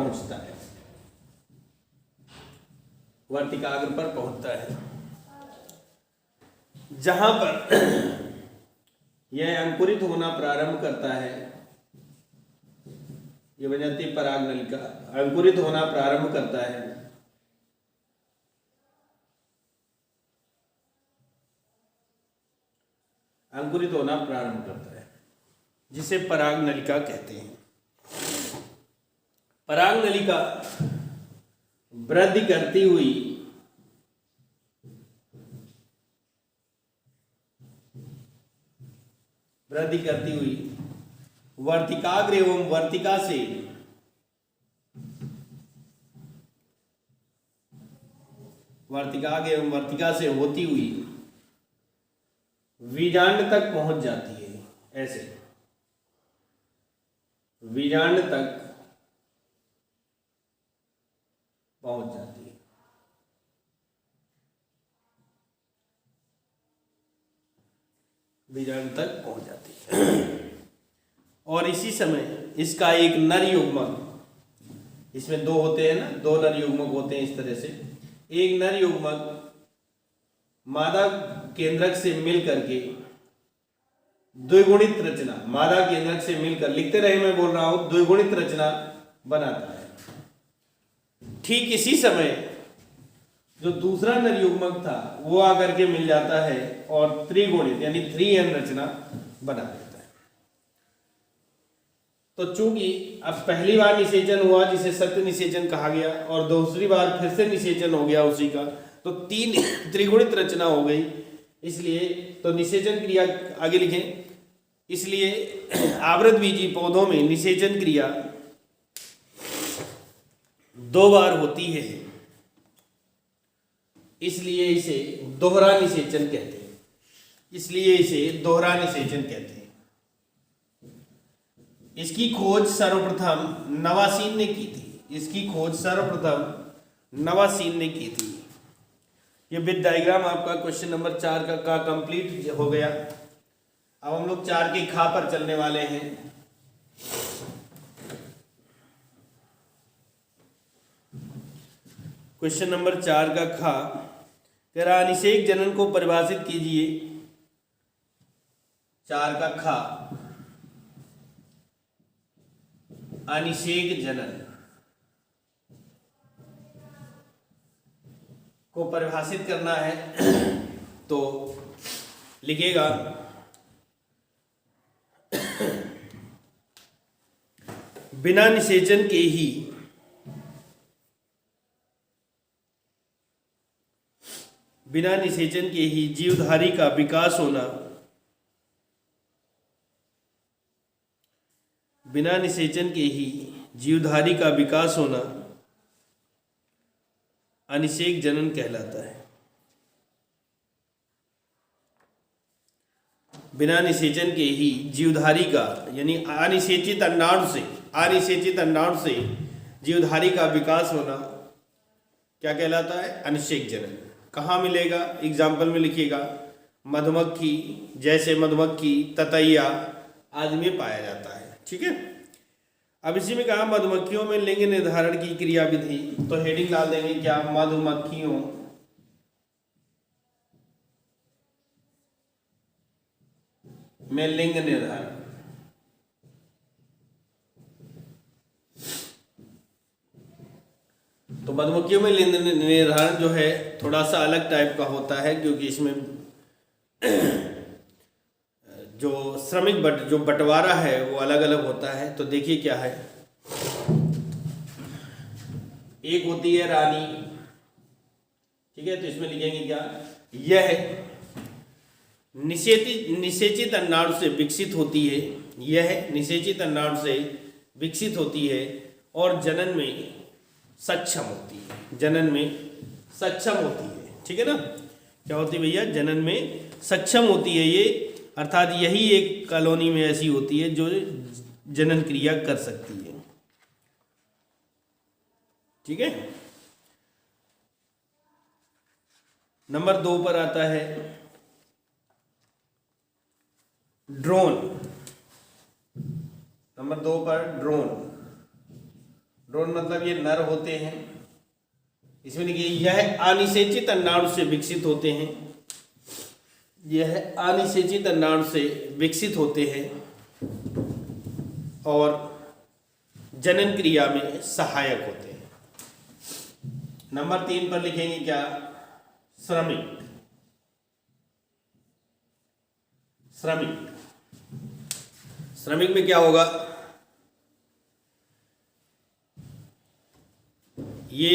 पहुंचता है जहां पर यह अंकुरित होना प्रारंभ करता है। ये बन जाती है पराग नलिका, अंकुरित होना प्रारंभ करता है। जिसे पराग नलिका कहते हैं। पराग नलिका वृद्धि करती हुई वर्तिकाग्र एवं वर्तिका से होती हुई बीजांड तक पहुंच जाती है। ऐसे बीजांड तक पहुंच जाती है। और इसी समय इसका एक नर युग्मक, इसमें दो होते हैं ना, दो नर युग्मक होते हैं इस तरह से। एक नर युग्मक मादा केंद्रक से मिल करके द्विगुणित रचना, मादा केंद्रक से मिलकर, लिखते रहे मैं बोल रहा हूं, द्विगुणित रचना बनाता है। ठीक इसी समय जो दूसरा नर युग्मक था वो आकर के मिल जाता है और त्रिगुणित यानी 3n रचना बना देता है। तो चूंकि अब पहली बार निषेचन हुआ जिसे सत्य निषेचन कहा गया और दूसरी बार फिर से निषेचन हो गया उसी का, तो 3 त्रिगुणित रचना हो गई। इसलिए तो निषेचन क्रिया आगे लिखें। इसलिए आवृतबीजी पौधों में निषेचन क्रिया 2 बार होती है, इसलिए इसे दोहरा निषेचन कहते हैं। इसकी खोज सर्वप्रथम नवासीन ने की थी। ये विद डायग्राम आपका क्वेश्चन नंबर 4 का कंप्लीट हो गया। अब हम लोग 4 के खा पर चलने वाले हैं। क्वेश्चन नंबर 4 का खा कह रहा अनिषेक जनन को परिभाषित कीजिए। 4 का खा अनिषेक जनन को परिभाषित करना है तो लिखेगा बिना निषेचन के ही जीवधारी का विकास होना, अनिषेक जनन कहलाता है। बिना निषेचन के ही जीवधारी का यानी अनिषेचित अंडाणु से जीवधारी का विकास होना क्या कहलाता है? अनिषेक जनन। कहाँ मिलेगा? एग्जाम्पल में लिखिएगा। मधुमक्खी, जैसे मधुमक्खी, ततैया आदि में पाया जाता है। ठीक है। अब इसी में कहा मधुमक्खियों में लिंग निर्धारण की क्रिया विधि, तो हेडिंग डाल देंगे क्या? मधुमक्खियों में लिंग निर्धारण। तो मधुमक्खियों में लिंग निर्धारण जो है थोड़ा सा अलग टाइप का होता है, क्योंकि इसमें जो श्रमिक जो बंटवारा है वो अलग अलग होता है। तो देखिए क्या है, एक होती है रानी। ठीक है, तो इसमें लिखेंगे क्या? यह निषेचित अंडाणु से विकसित होती है। यह निषेचित अंडाणु से विकसित होती है और जनन में सक्षम होती है। ठीक है ना। क्या होती है भैया, जनन में सक्षम होती है ये, अर्थात यही एक कॉलोनी में ऐसी होती है जो जनन क्रिया कर सकती है। ठीक है। नंबर 2 पर आता है ड्रोन। नंबर 2 पर ड्रोन। ड्रोन मतलब ये नर होते हैं। इसमें देखिए, यह अनिषेचित अंडाणु से विकसित होते हैं। यह अनिषेचित अंडाणु से विकसित होते हैं और जनन क्रिया में सहायक होते हैं। नंबर 3 पर लिखेंगे क्या, श्रमिक। श्रमिक, श्रमिक में क्या होगा, ये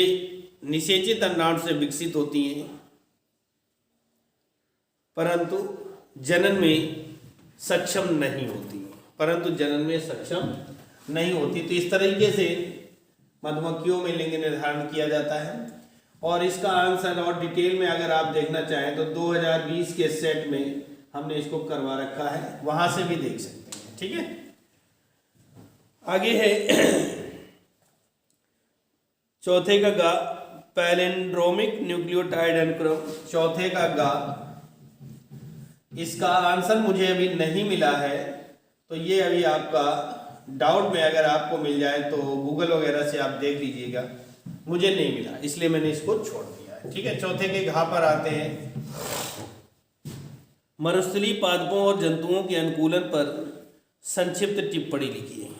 निषेचित अंडाणु से विकसित होती हैं परंतु जनन में सक्षम नहीं होती, परंतु जनन में सक्षम नहीं होती। तो इस तरीके से मधुमक्खियों में लिंग निर्धारण किया जाता है। और इसका आंसर और डिटेल में अगर आप देखना चाहें तो 2020 के सेट में हमने इसको करवा रखा है, वहां से भी देख सकते हैं। ठीक है। आगे है चौथे का गा, पैलिंड्रोमिक न्यूक्लियोटाइड अनुक्रम। चौथे का गा, इसका आंसर मुझे अभी नहीं मिला है, तो ये अभी आपका डाउट में अगर आपको मिल जाए तो गूगल वगैरह से आप देख लीजिएगा। मुझे नहीं मिला, इसलिए मैंने इसको छोड़ दिया है। ठीक है। चौथे के घा पर आते हैं, मरुस्थलीय पादपों और जंतुओं के अनुकूलन पर संक्षिप्त टिप्पणी लिखी है।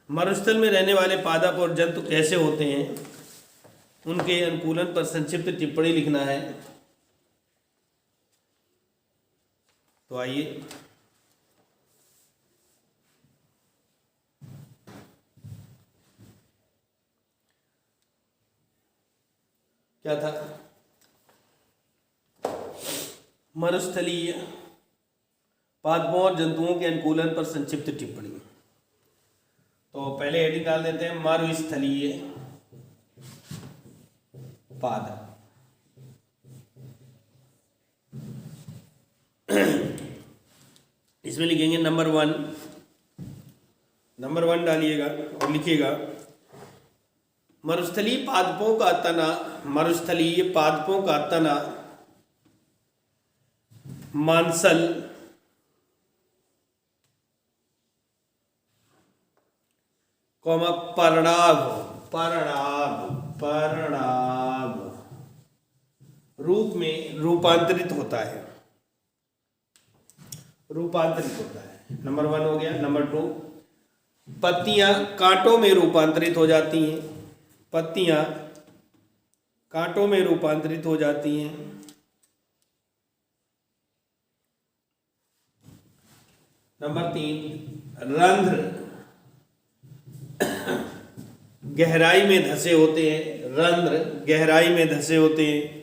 मरुस्थल में रहने वाले पादप और जंतु कैसे होते हैं, उनके अनुकूलन पर संक्षिप्त टिप्पणी लिखना है। तो आइए, क्या था, मरुस्थलीय पादपों और जंतुओं के अनुकूलन पर संक्षिप्त टिप्पणी। तो पहले हेडिंग डाल देते हैं, मरुस्थलीय पादप। इसमें लिखेंगे नंबर 1, नंबर 1 डालिएगा और लिखिएगा, मरुस्थलीय पादपों का तना, मरुस्थलीय पादपों का तना मांसल कौमा पर्णाभ, पर्णाभ, पर्णाभ रूप में रूपांतरित होता है, रूपांतरित होता है। नंबर 1 हो गया। नंबर 2, पत्तियां कांटों में रूपांतरित हो जाती हैं, पत्तियां कांटों में रूपांतरित हो जाती हैं। नंबर 3, रंध्र गहराई में धसे होते हैं, रंध्र गहराई में धसे होते हैं।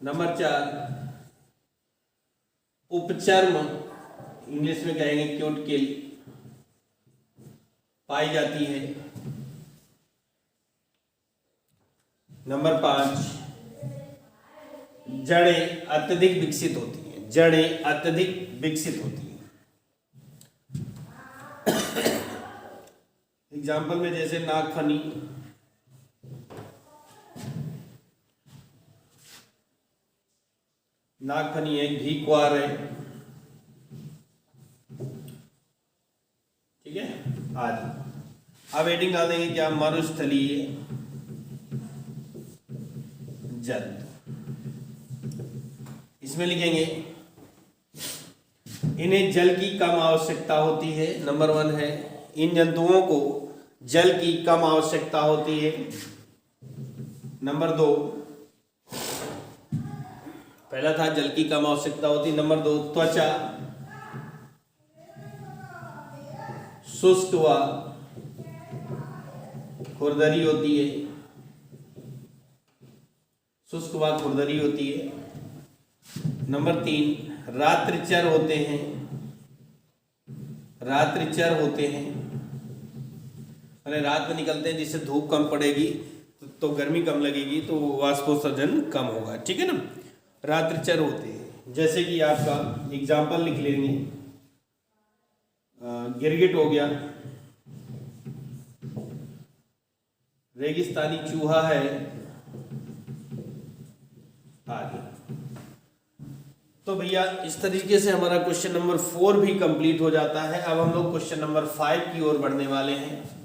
नंबर 4, उपचर्म, इंग्लिश में कहेंगे क्यूटिकल, पाई जाती है। नंबर 5, जड़ें अत्यधिक विकसित होती हैं, जड़ें अत्यधिक विकसित होती हैं। एग्जाम्पल में जैसे नागफनी, नागफनी है, घीक्वार है। ठीक है। आदि। अब हेडिंग डाल देंगे क्या, मरुस्थलीय जंतु। इसमें लिखेंगे, इन्हें जल की कम आवश्यकता होती है। नंबर 1 है, इन जंतुओं को जल की कम आवश्यकता होती है। नंबर 2, पहला था जल की कम आवश्यकता होती। नंबर 2, त्वचा शुष्क व खुरदरी होती है, शुष्क व खुरदरी होती है। नंबर 3, रात्रिचर होते हैं, रात्रिचर होते हैं, अरे रात में निकलते हैं जिससे धूप कम पड़ेगी तो गर्मी कम लगेगी, तो वाष्पोत्सर्जन कम होगा। ठीक है ना। रात्रिचर होते हैं, जैसे कि आपका एग्जाम्पल लिख लेंगे, गिरगिट हो गया, रेगिस्तानी चूहा है आदि। तो भैया इस तरीके से हमारा क्वेश्चन नंबर 4 भी कंप्लीट हो जाता है। अब हम लोग क्वेश्चन नंबर 5 की ओर बढ़ने वाले हैं।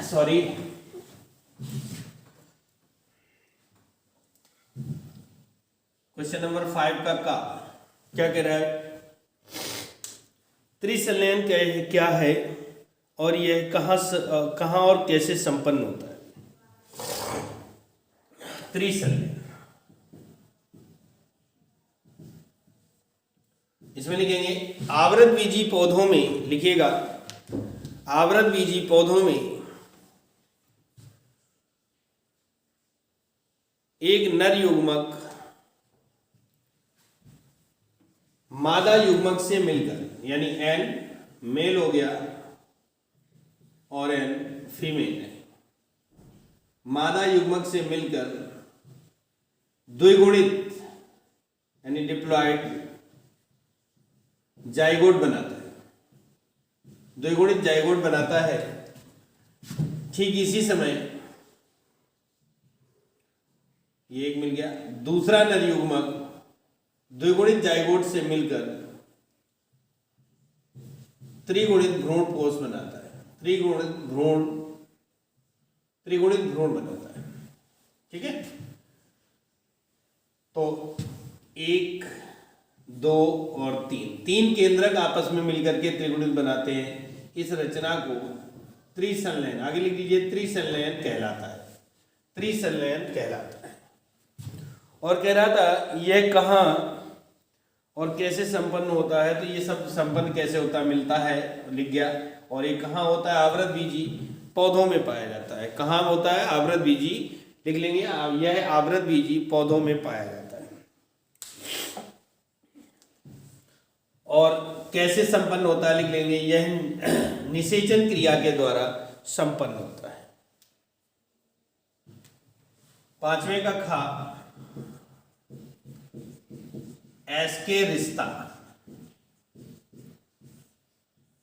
सॉरी, क्वेश्चन नंबर 5 का क्या कह रहा है? त्रिसंलयन क्या है और यह कहाँ और कैसे संपन्न होता है? त्रिसंलयन, इसमें लिखेंगे आवृत बीजी पौधों में, लिखिएगा आवृत बीजी पौधों में एक नर युग्मक मादा युग्मक से मिलकर, यानी एन मेल हो गया और एन फीमेल है, मादा युग्मक से मिलकर द्विगुणित यानी डिप्लॉयड जाइगोट बनाता है, द्विगुणित जाइगोट बनाता है। ठीक इसी समय ये एक मिल गया, दूसरा नर युग्मक द्विगुणित जाइगोट से मिलकर त्रिगुणित भ्रूण कोष बनाता है, त्रिगुणित भ्रूण बनाता है। ठीक है। तो 1, 2 और 3 केंद्रक आपस में मिलकर के त्रिगुणित बनाते हैं। इस रचना को त्रिसंलयन, आगे लिख लीजिए, त्रिसंलयन कहलाता है, त्रिसंलयन कहलाता है। और कह रहा था यह कहाँ और कैसे संपन्न होता है, तो ये सब संपन्न कैसे होता है, मिलता है, लिख गया। और ये कहाँ होता है? आवृत बीजी पौधों में पाया जाता है। कहाँ होता है? आवृत बीजी, लिख लेंगे, यह आवृत बीजी पौधों में पाया जाता है। और कैसे संपन्न होता है, लिख लेंगे, यह निषेचन क्रिया के द्वारा संपन्न होता है। 5वें का खा, एस्केरिस्ता,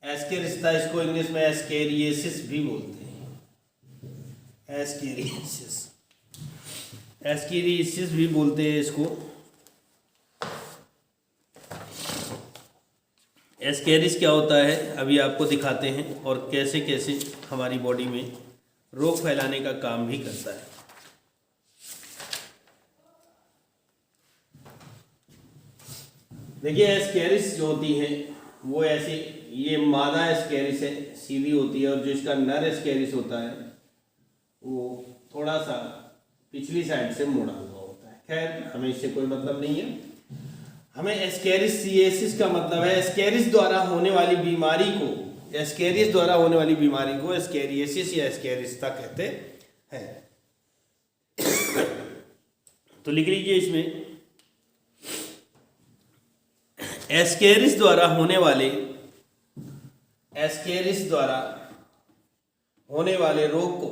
एस्केरिस्ता, इसको इंग्लिश में एस्केरिएसिस भी बोलते हैं, एस्केरिएसिस भी बोलते हैं इसको। एस्केरिस क्या होता है अभी आपको दिखाते हैं, और कैसे कैसे हमारी बॉडी में रोग फैलाने का काम भी करता है। देखिए एस्केरिस जो होती है वो ऐसी, ये मादा एस्केरिस है, सीधी होती है, और जो इसका नर एस्केरिस होता है वो थोड़ा सा पिछली साइड से मुड़ा हुआ होता है। खैर हमें इससे कोई मतलब नहीं है, हमें एस्केरिसिएसिस का मतलब है एस्केरिस द्वारा होने वाली बीमारी को, एस्केरिस द्वारा होने वाली बीमारी को एस्केरिएसिस या एस्केरिस्ता कहते हैं। तो लिख लीजिए इसमें, एस्केरिस द्वारा होने वाले रोग को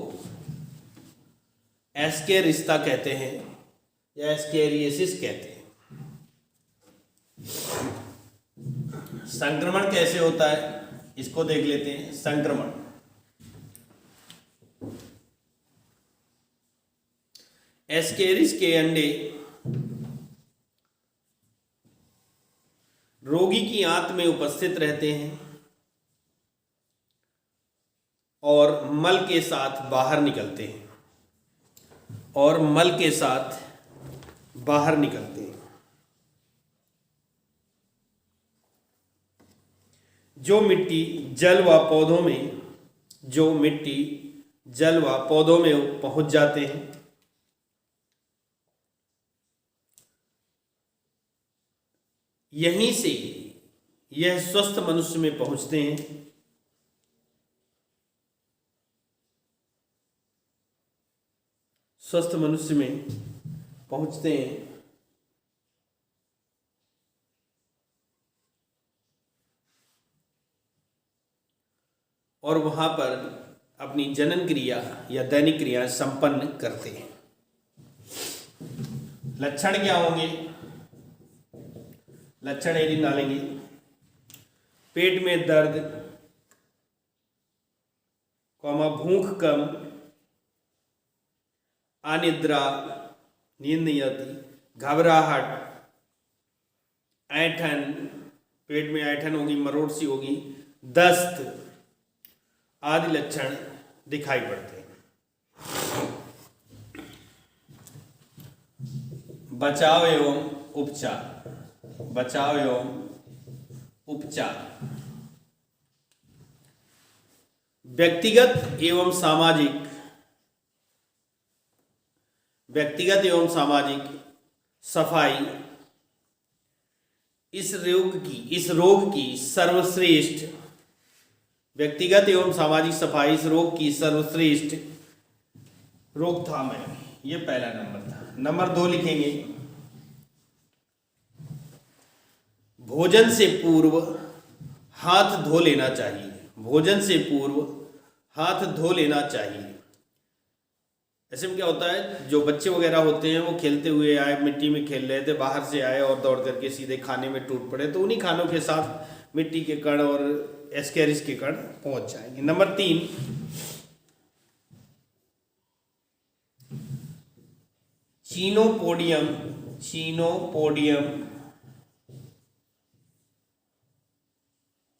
एस्केरिस्ता कहते हैं या एस्केरिएसिस कहते हैं। संक्रमण कैसे होता है इसको देख लेते हैं। संक्रमण, एस्केरिस के अंडे रोगी की आंत में उपस्थित रहते हैं और मल के साथ बाहर निकलते हैं, जो मिट्टी जल व पौधों में पहुंच जाते हैं, यहीं से यह स्वस्थ मनुष्य में पहुंचते हैं। और वहां पर अपनी जनन क्रिया या दैनिक क्रिया संपन्न करते हैं। लक्षण क्या होंगे? लक्षण यदि डालेंगे, पेट में दर्द, भूख कम, अनिद्रा, नींद नहीं आती, घबराहट, ऐंठन, पेट में ऐंठन होगी, मरोड़ सी होगी, दस्त आदि लक्षण दिखाई पड़ते हैं। बचाव एवं उपचार। बचाव एवं उपचार। व्यक्तिगत एवं सामाजिक सफाई इस रोग की सर्वश्रेष्ठ व्यक्तिगत एवं सामाजिक सफाई इस रोग की सर्वश्रेष्ठ रोकथाम है। ये पहला नंबर था। नंबर 2 लिखेंगे, भोजन से पूर्व हाथ धो लेना चाहिए। भोजन से पूर्व हाथ धो लेना चाहिए। ऐसे में क्या होता है, जो बच्चे वगैरह होते हैं वो खेलते हुए आए, मिट्टी में खेल रहे थे, बाहर से आए और दौड़ करके सीधे खाने में टूट पड़े, तो उन्हीं खानों के साथ मिट्टी के कण और एस्केरिस के कण पहुंच जाएंगे। नंबर 3,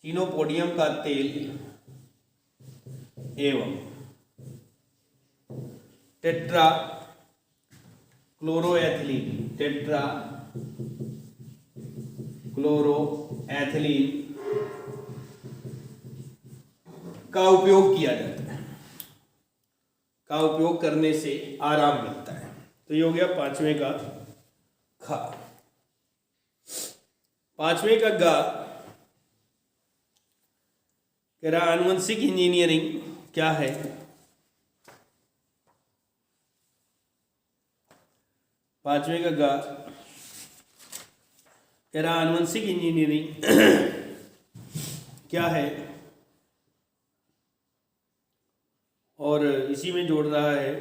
चीनोपोडियम का तेल एवं टेट्रा क्लोरोएथिलीन का उपयोग किया जाता है। का उपयोग करने से आराम मिलता है। तो ये हो गया 5वें का ख। 5वें का ग कह रहा आनुवंशिक इंजीनियरिंग क्या है? पांचवें का ग कह रहा आनुवंशिक इंजीनियरिंग क्या है? और इसी में जोड़ रहा है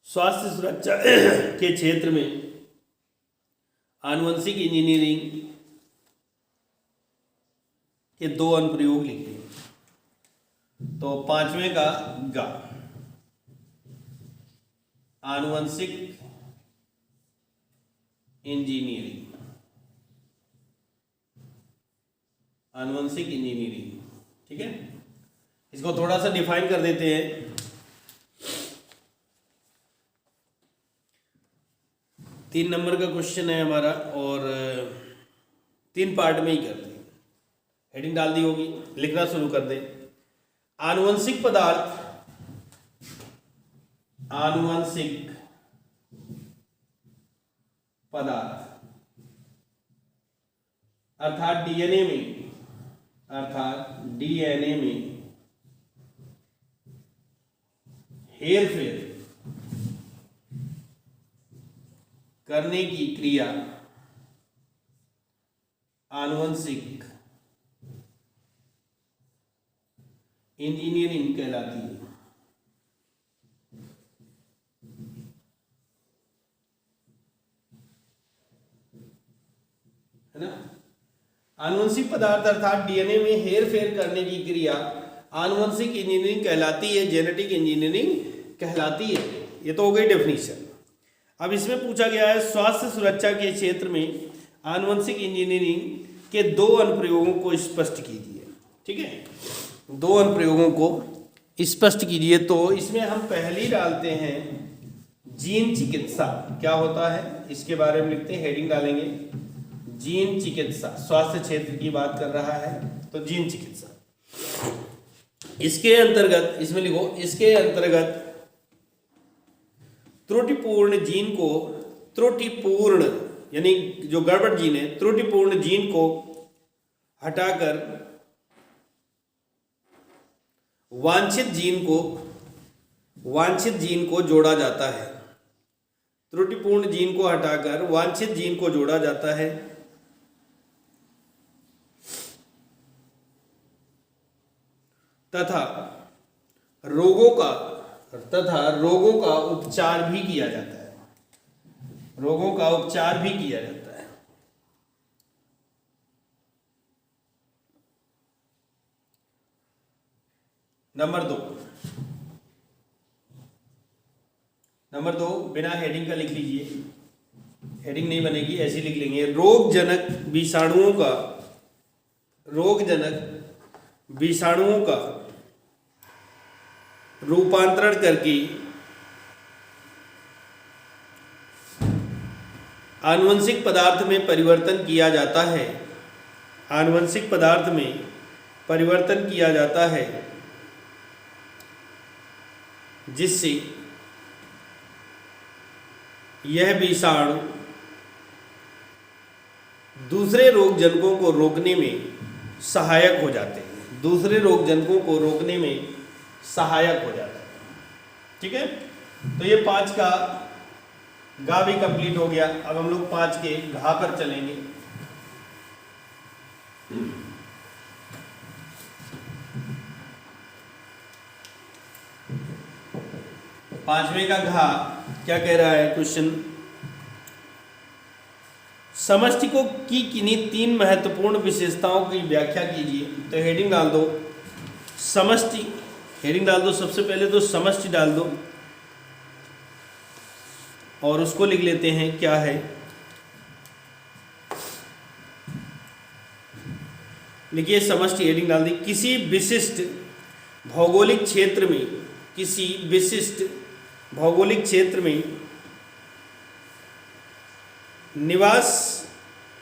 स्वास्थ्य सुरक्षा के क्षेत्र में आनुवंशिक इंजीनियरिंग के 2 अनुप्रयोग लिखे। तो 5वें का ग आनुवंशिक इंजीनियरिंग, आनुवंशिक इंजीनियरिंग, ठीक है। इसको थोड़ा सा डिफाइन कर देते हैं। 3 नंबर का क्वेश्चन है हमारा और 3 पार्ट में ही करते हैं। हेडिंग डाल दी होगी, लिखना शुरू कर दे। आनुवंशिक पदार्थ, आनुवंशिक पदार्थ अर्थात डीएनए में हेरफेर करने की क्रिया आनुवंशिक इंजीनियरिंग कहलाती है ना। आनुवंशिक पदार्थ अर्थात डीएनए में हेर फेर करने की क्रिया आनुवंशिक इंजीनियरिंग कहलाती है, जेनेटिक इंजीनियरिंग कहलाती है। ये तो हो गई डेफिनेशन। अब इसमें पूछा गया है स्वास्थ्य सुरक्षा के क्षेत्र में आनुवंशिक इंजीनियरिंग के 2 अनुप्रयोगों को स्पष्ट कीजिए। ठीक है, 2 अनुप्रयोगों को स्पष्ट कीजिए। तो इसमें हम पहली डालते हैं जीन चिकित्सा। क्या होता है इसके बारे में लिखते हैं, हेडिंग डालेंगे जीन चिकित्सा। स्वास्थ्य क्षेत्र की बात कर रहा है तो जीन चिकित्सा। इसके अंतर्गत इसमें लिखो, इसके अंतर्गत त्रुटिपूर्ण जीन को, त्रुटिपूर्ण यानी जो गड़बड़ जीन है, त्रुटिपूर्ण जीन को हटाकर वांछित जीन को जोड़ा जाता है। त्रुटिपूर्ण जीन को हटाकर वांछित जीन को जोड़ा जाता है तथा रोगों का उपचार भी किया जाता है। रोगों का उपचार भी किया जाता है। नंबर दो बिना हेडिंग का लिख लीजिए, हेडिंग नहीं बनेगी, ऐसे लिख लेंगे। रोगजनक विषाणुओं का रूपांतरण करके आनुवंशिक पदार्थ में परिवर्तन किया जाता है। आनुवंशिक पदार्थ में परिवर्तन किया जाता है, जिससे यह विषाणु दूसरे रोगजनकों को रोकने में सहायक हो जाते हैं। दूसरे रोगजनकों को रोकने में सहायक हो जाते हैं। ठीक है, तो ये 5 का गा भी कंप्लीट हो गया। अब हम लोग 5 के घा पर चलेंगे। पांचवें का घा क्या कह रहा है क्वेश्चन? समष्टि को की किन्हीं 3 महत्वपूर्ण विशेषताओं की व्याख्या कीजिए। तो हेडिंग डाल दो समष्टि, हेडिंग डाल दो, सबसे पहले तो समष्टि डाल दो और उसको लिख लेते हैं क्या है। लिखिए समष्टि, हेडिंग डाल दी। किसी विशिष्ट भौगोलिक क्षेत्र में निवास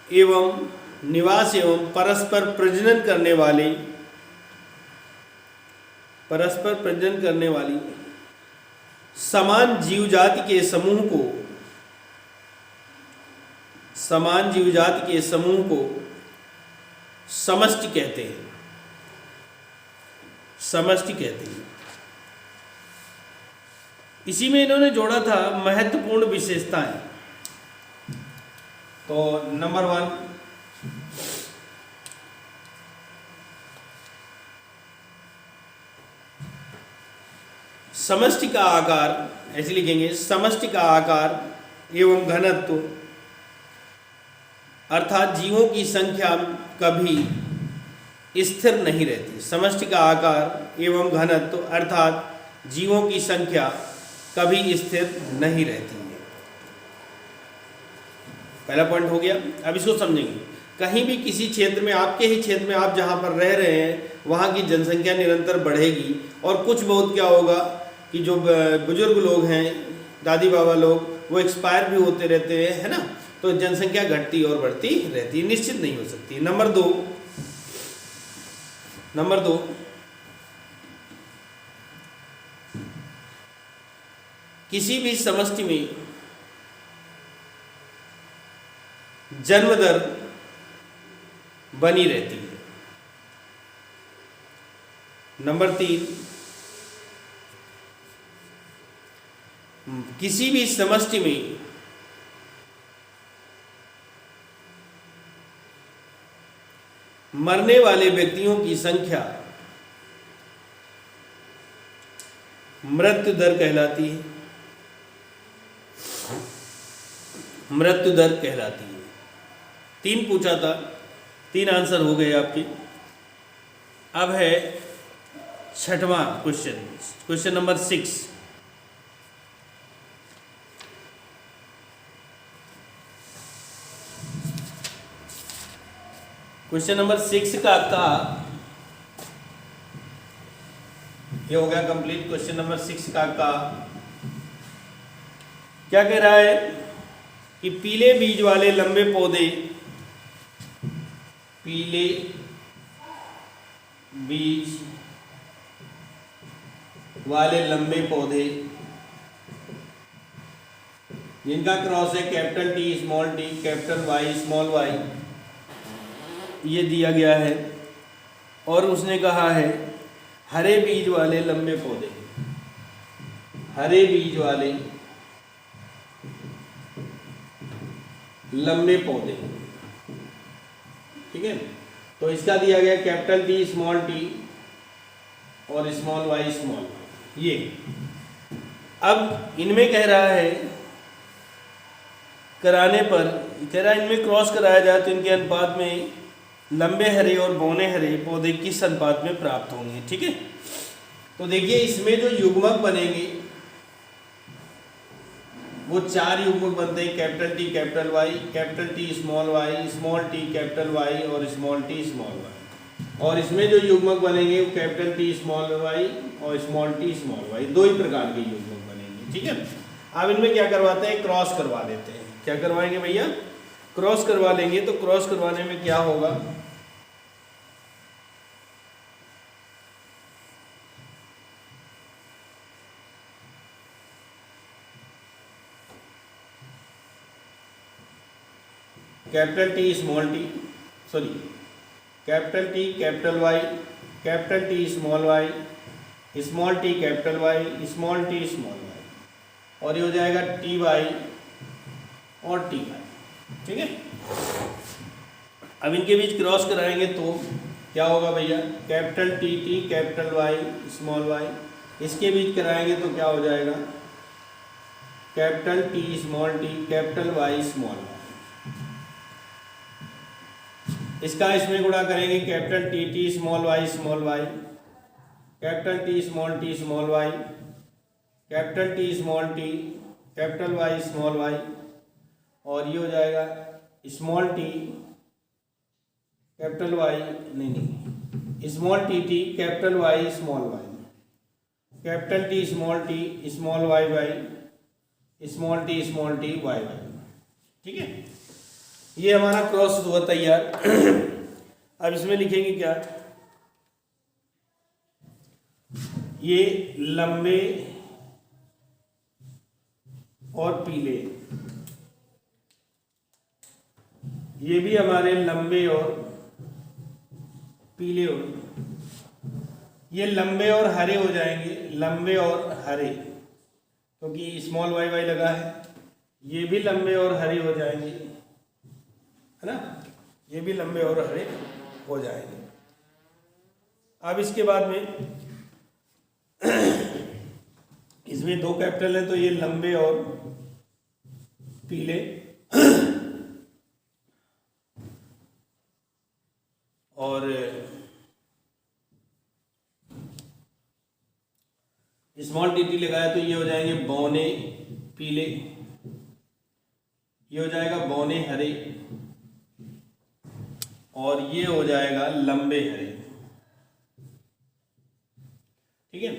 एवं परस्पर प्रजनन करने वाली समान जीव जाति के समूह को समष्टि कहते हैं। इसी में इन्होंने जोड़ा था महत्वपूर्ण विशेषताएं। तो नंबर 1, समष्टि का आकार, ऐसे लिखेंगे, समष्टि का आकार एवं घनत्व, अर्थात जीवों की संख्या कभी स्थिर नहीं रहती। समष्टि का आकार एवं घनत्व अर्थात जीवों की संख्या कभी स्थिर नहीं रहती है। पहला पॉइंट हो गया। अब इसको समझेंगे। कहीं भी किसी क्षेत्र में, आपके ही क्षेत्र में आप जहाँ पर रह रहे हैं, वहाँ की जनसंख्या निरंतर बढ़ेगी और कुछ बहुत क्या होगा कि जो बुजुर्ग लोग हैं, दादी बाबा लोग, वो एक्सपायर भी होते रहते हैं, है ना। तो जनसंख्या घटती और बढ़ती रहती है, निश्चित नहीं हो सकती। नंबर दो, किसी भी समष्टि में जन्म दर बनी रहती है। नंबर 3, किसी भी समष्टि में मरने वाले व्यक्तियों की संख्या मृत्यु दर कहलाती है। 3 पूछा था, 3 आंसर हो गए आपके। अब है 6वां क्वेश्चन नंबर 6। क्वेश्चन नंबर 6 का ये हो गया कंप्लीट। क्वेश्चन नंबर 6 का क्या कह रहा है कि पीले बीज वाले लंबे पौधे, पीले बीज वाले लंबे पौधे जिनका क्रॉस है capital T small T, capital Y small Y, ये दिया गया है। और उसने कहा है हरे बीज वाले लंबे पौधे, हरे बीज वाले लंबे पौधे, ठीक है। तो इसका दिया गया कैपिटल टी स्मॉल टी और स्मॉल वाई स्मॉल। ये। अब इनमें कह रहा है कराने पर, कह रहा है इनमें क्रॉस कराया जाए तो इनके अनुपात में लंबे हरे और बौने हरे पौधे किस अनुपात में प्राप्त होंगे। ठीक है, तो देखिए इसमें जो युग्मक बनेंगे वो 4 युग्मक बनते हैं, capital T capital Y, capital T small T capital Y और स्मॉल टी स्मॉल वाई। और इसमें जो युग्मक बनेंगे वो कैपिटल टी स्मॉल वाई और स्मॉल टी स्मॉल वाई, 2 ही प्रकार के युग्मक बनेंगे। ठीक है, अब इनमें क्या करवाते हैं, क्रॉस करवा देते हैं। क्या करवाएंगे भैया, क्रॉस करवा लेंगे। तो क्रॉस करवाने में क्या होगा, capital T small T, sorry capital T capital Y, capital T small Y, small T capital Y, small T small Y, और ये हो जाएगा टी वाई और टी वाई। ठीक है, अब इनके बीच क्रॉस कराएंगे तो क्या होगा भैया, capital T capital Y small Y, इसके बीच कराएंगे तो क्या हो जाएगा, capital T capital Y small Y. इसका इसमें गुणा करेंगे, capital T small Y, capital T small Y, capital T capital Y small Y, और ये हो जाएगा स्मॉल टी कैपिटल वाई, नहीं small T capital Y small Y, capital T small Y Y, small T Y Y. ठीक है, ये हमारा cross हुआ तैयार। अब इसमें लिखेंगे क्या, ये लंबे और पीले, ये भी हमारे लंबे और पीले हो, ये लंबे और हरे हो जाएंगे, लंबे और हरे, क्योंकि स्मॉल वाई वाई लगा है। ये भी लंबे और हरे हो जाएंगे, है ना, ये भी लंबे और हरे हो जाएंगे। अब इसके बाद में इसमें 2 कैपिटल है तो ये लंबे और पीले, और स्मॉल टी लगाया तो ये हो जाएंगे बौने पीले, ये हो जाएगा बौने हरे, और ये हो जाएगा लंबे हरे। ठीक है,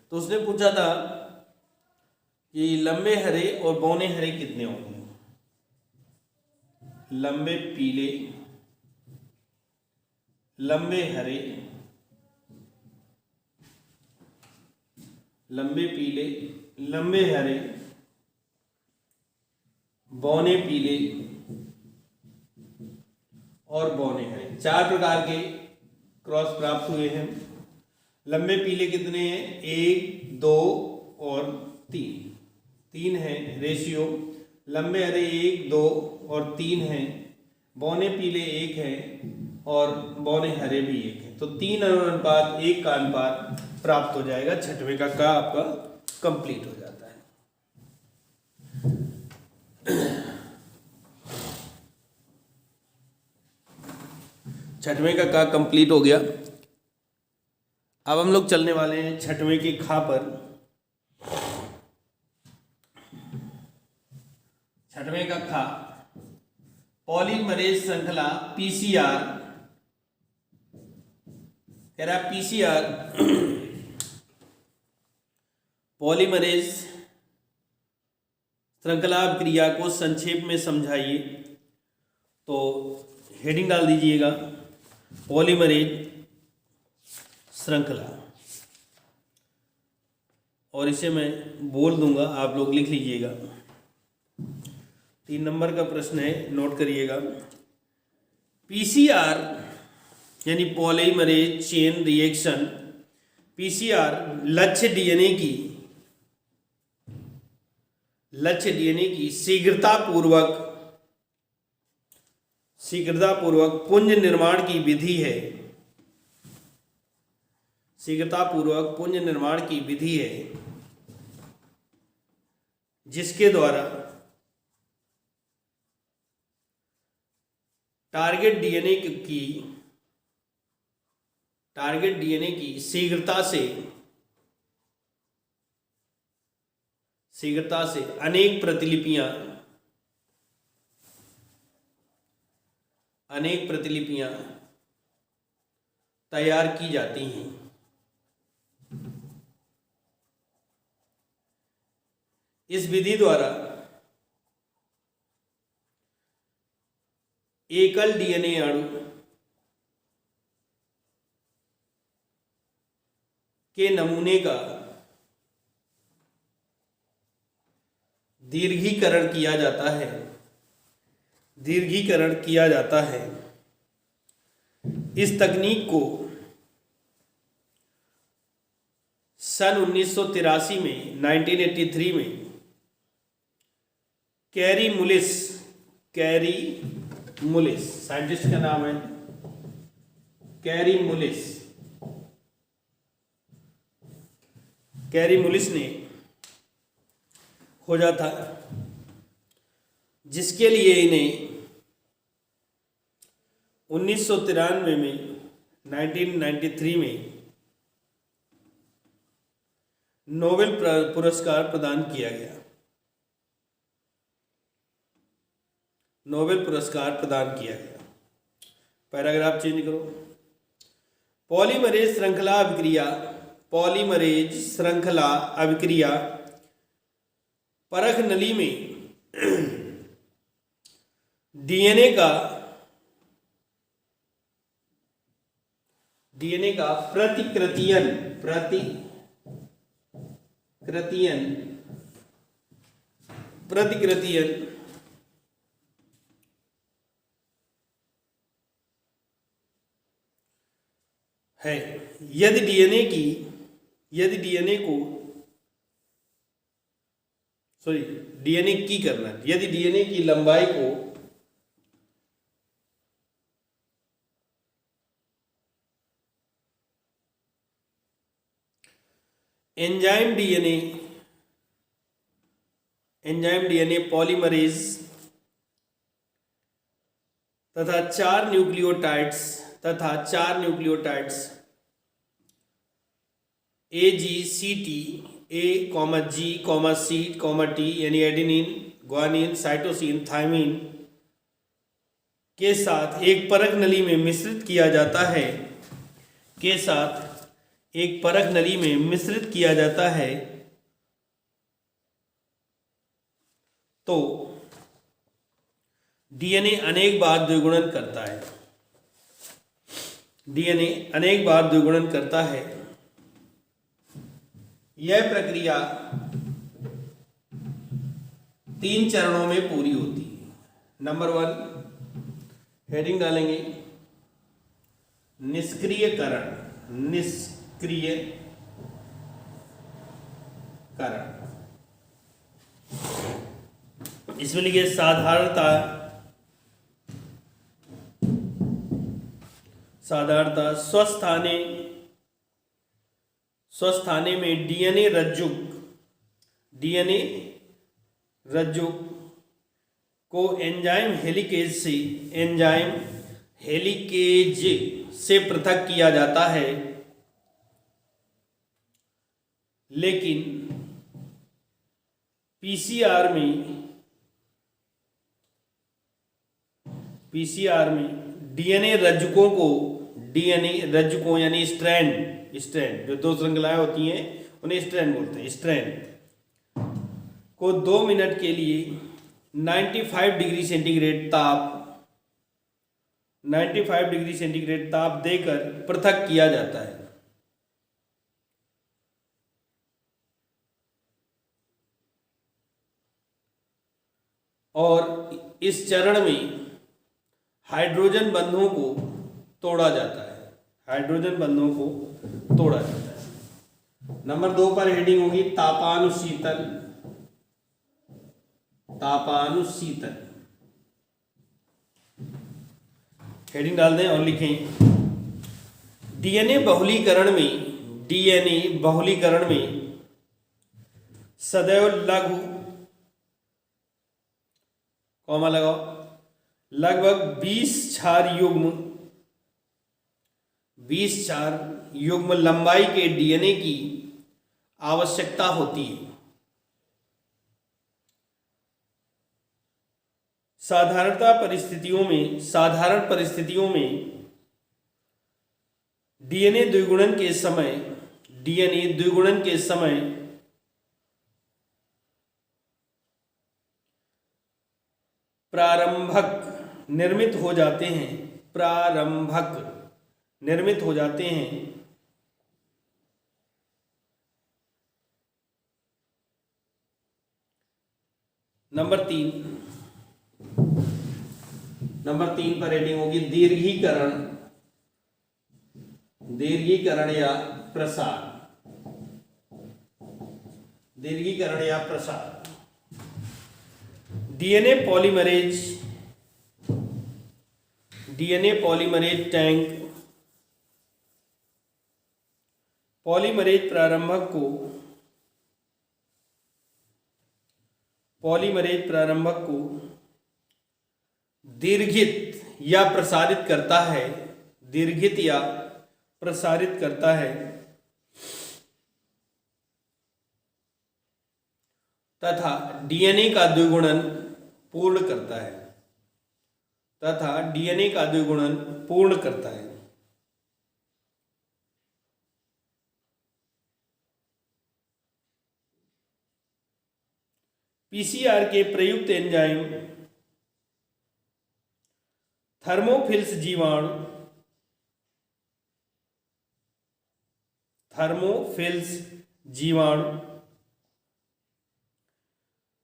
तो उसने पूछा था कि लंबे हरे और बौने हरे कितने होंगे, लंबे पीले, लंबे हरे, लंबे पीले, लंबे हरे, बौने पीले और बौने हरे, 4 प्रकार के क्रॉस प्राप्त हुए हैं। लंबे पीले कितने हैं, 1 2 और 3 है रेशियो। लंबे हरे 1 2 और 3 है, बौने पीले 1 है और बौने हरे भी 1 है, तो 3 अनुपात 1 का अनुपात प्राप्त हो जाएगा। 6वें का आपका कंप्लीट हो जाता है। 6वें का कंप्लीट हो गया। अब हम लोग चलने वाले हैं 6वें के खा पर। 6वें का खा, पॉलीमरेज श्रृंखला पीसीआर, कह रहा पीसीआर पॉलीमरेज श्रृंखला क्रिया को संक्षेप में समझाइए। तो हेडिंग डाल दीजिएगा पॉलीमरेज श्रृंखला, और इसे मैं बोल दूंगा, आप लोग लिख लीजिएगा। 3 नंबर का प्रश्न है, नोट करिएगा। पीसीआर यानी पॉलीमरेज चेन रिएक्शन, पीसीआर लक्ष्य डीएनए की शीघ्रतापूर्वक पुंज निर्माण की विधि है। शीघ्रतापूर्वक पुंज निर्माण की विधि है जिसके द्वारा टारगेट डीएनए की शीघ्रता से अनेक प्रतिलिपियां तैयार की जाती हैं। इस विधि द्वारा एकल डीएनए अणु के नमूने का दीर्घीकरण किया जाता है। इस तकनीक को सन 1983 में 1983 में कैरी मुलिस साइंटिस्ट का नाम है कैरी मुलिस ने खोजा था, जिसके लिए इन्हें 1993 में 1993 में नोबेल पुरस्कार प्रदान किया गया। पैराग्राफ चेंज करो। पॉलीमरेज श्रृंखला अभिक्रिया परख नली में डीएनए का प्रतिकृतियन है। यदि डीएनए की लंबाई को एंजाइम डीएनए पॉलीमरेज तथा 4 nucleotides AGCT A, G, C, T यानी एडेनिन, ग्वानिन, साइटोसिन, थायमिन के साथ एक परख नली में मिश्रित किया जाता है तो डीएनए अनेक बार द्विगुणन करता है। यह प्रक्रिया 3 चरणों में पूरी होती है। नंबर 1 हेडिंग डालेंगे निष्क्रियकरण। इसमें लिखिए साधारणता स्वस्थाने में डीएनए रज्जुक को एंजाइम हेलिकेज से पृथक किया जाता है, लेकिन पीसीआर में डीएनए रज्जुकों यानी स्ट्रैंड जो 2 श्रृंखलाएं होती हैं उन्हें स्ट्रैंड बोलते हैं। स्ट्रैंड को 2 मिनट के लिए 95 डिग्री सेंटीग्रेड ताप देकर पृथक किया जाता है। और इस चरण में हाइड्रोजन बंधों को तोड़ा जाता है। नंबर 2 पर हेडिंग होगी तापानुशीतन। हेडिंग डाल दें और लिखें डीएनए बहुलीकरण डीएनए बहुलीकरण में सदैव लघु, कॉमा लगाओ, लगभग 20 क्षार युग्म लंबाई के डीएनए की आवश्यकता होती है। साधारण परिस्थितियों में डीएनए द्विगुणन के समय प्रारंभक निर्मित हो जाते हैं। नंबर 3 पर रेटिंग होगी दीर्घीकरण या प्रसार। डीएनए पॉलीमरेज टैंक पॉलीमरेज प्रारंभक को दीर्घित या प्रसारित करता है तथा डीएनए का द्विगुणन पूर्ण करता है। पीसीआर के प्रयुक्त एंजाइम थर्मोफिल्स जीवाणु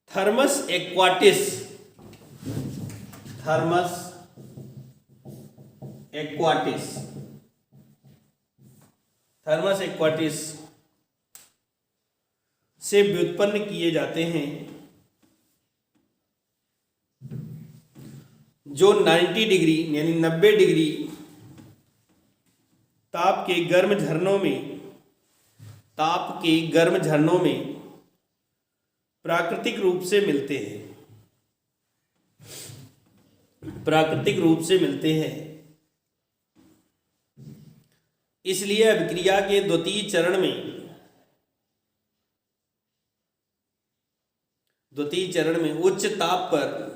थर्मस एक्वाटिस से व्युत्पन्न किए जाते हैं, जो 90 डिग्री यानी 90 डिग्री ताप के गर्म झरनों में प्राकृतिक रूप से मिलते हैं। इसलिए अभिक्रिया के द्वितीय चरण में उच्च ताप पर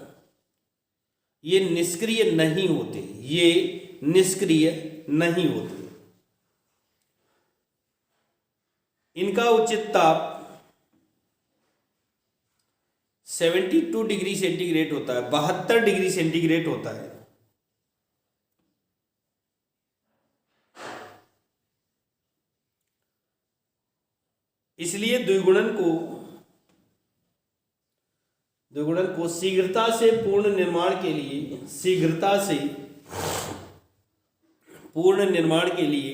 ये निष्क्रिय नहीं होते। इनका उचित ताप 72 डिग्री सेंटीग्रेड होता है, 72 डिग्री सेंटीग्रेड होता है। इसलिए द्विगुणन को शीघ्रता से पूर्ण निर्माण के लिए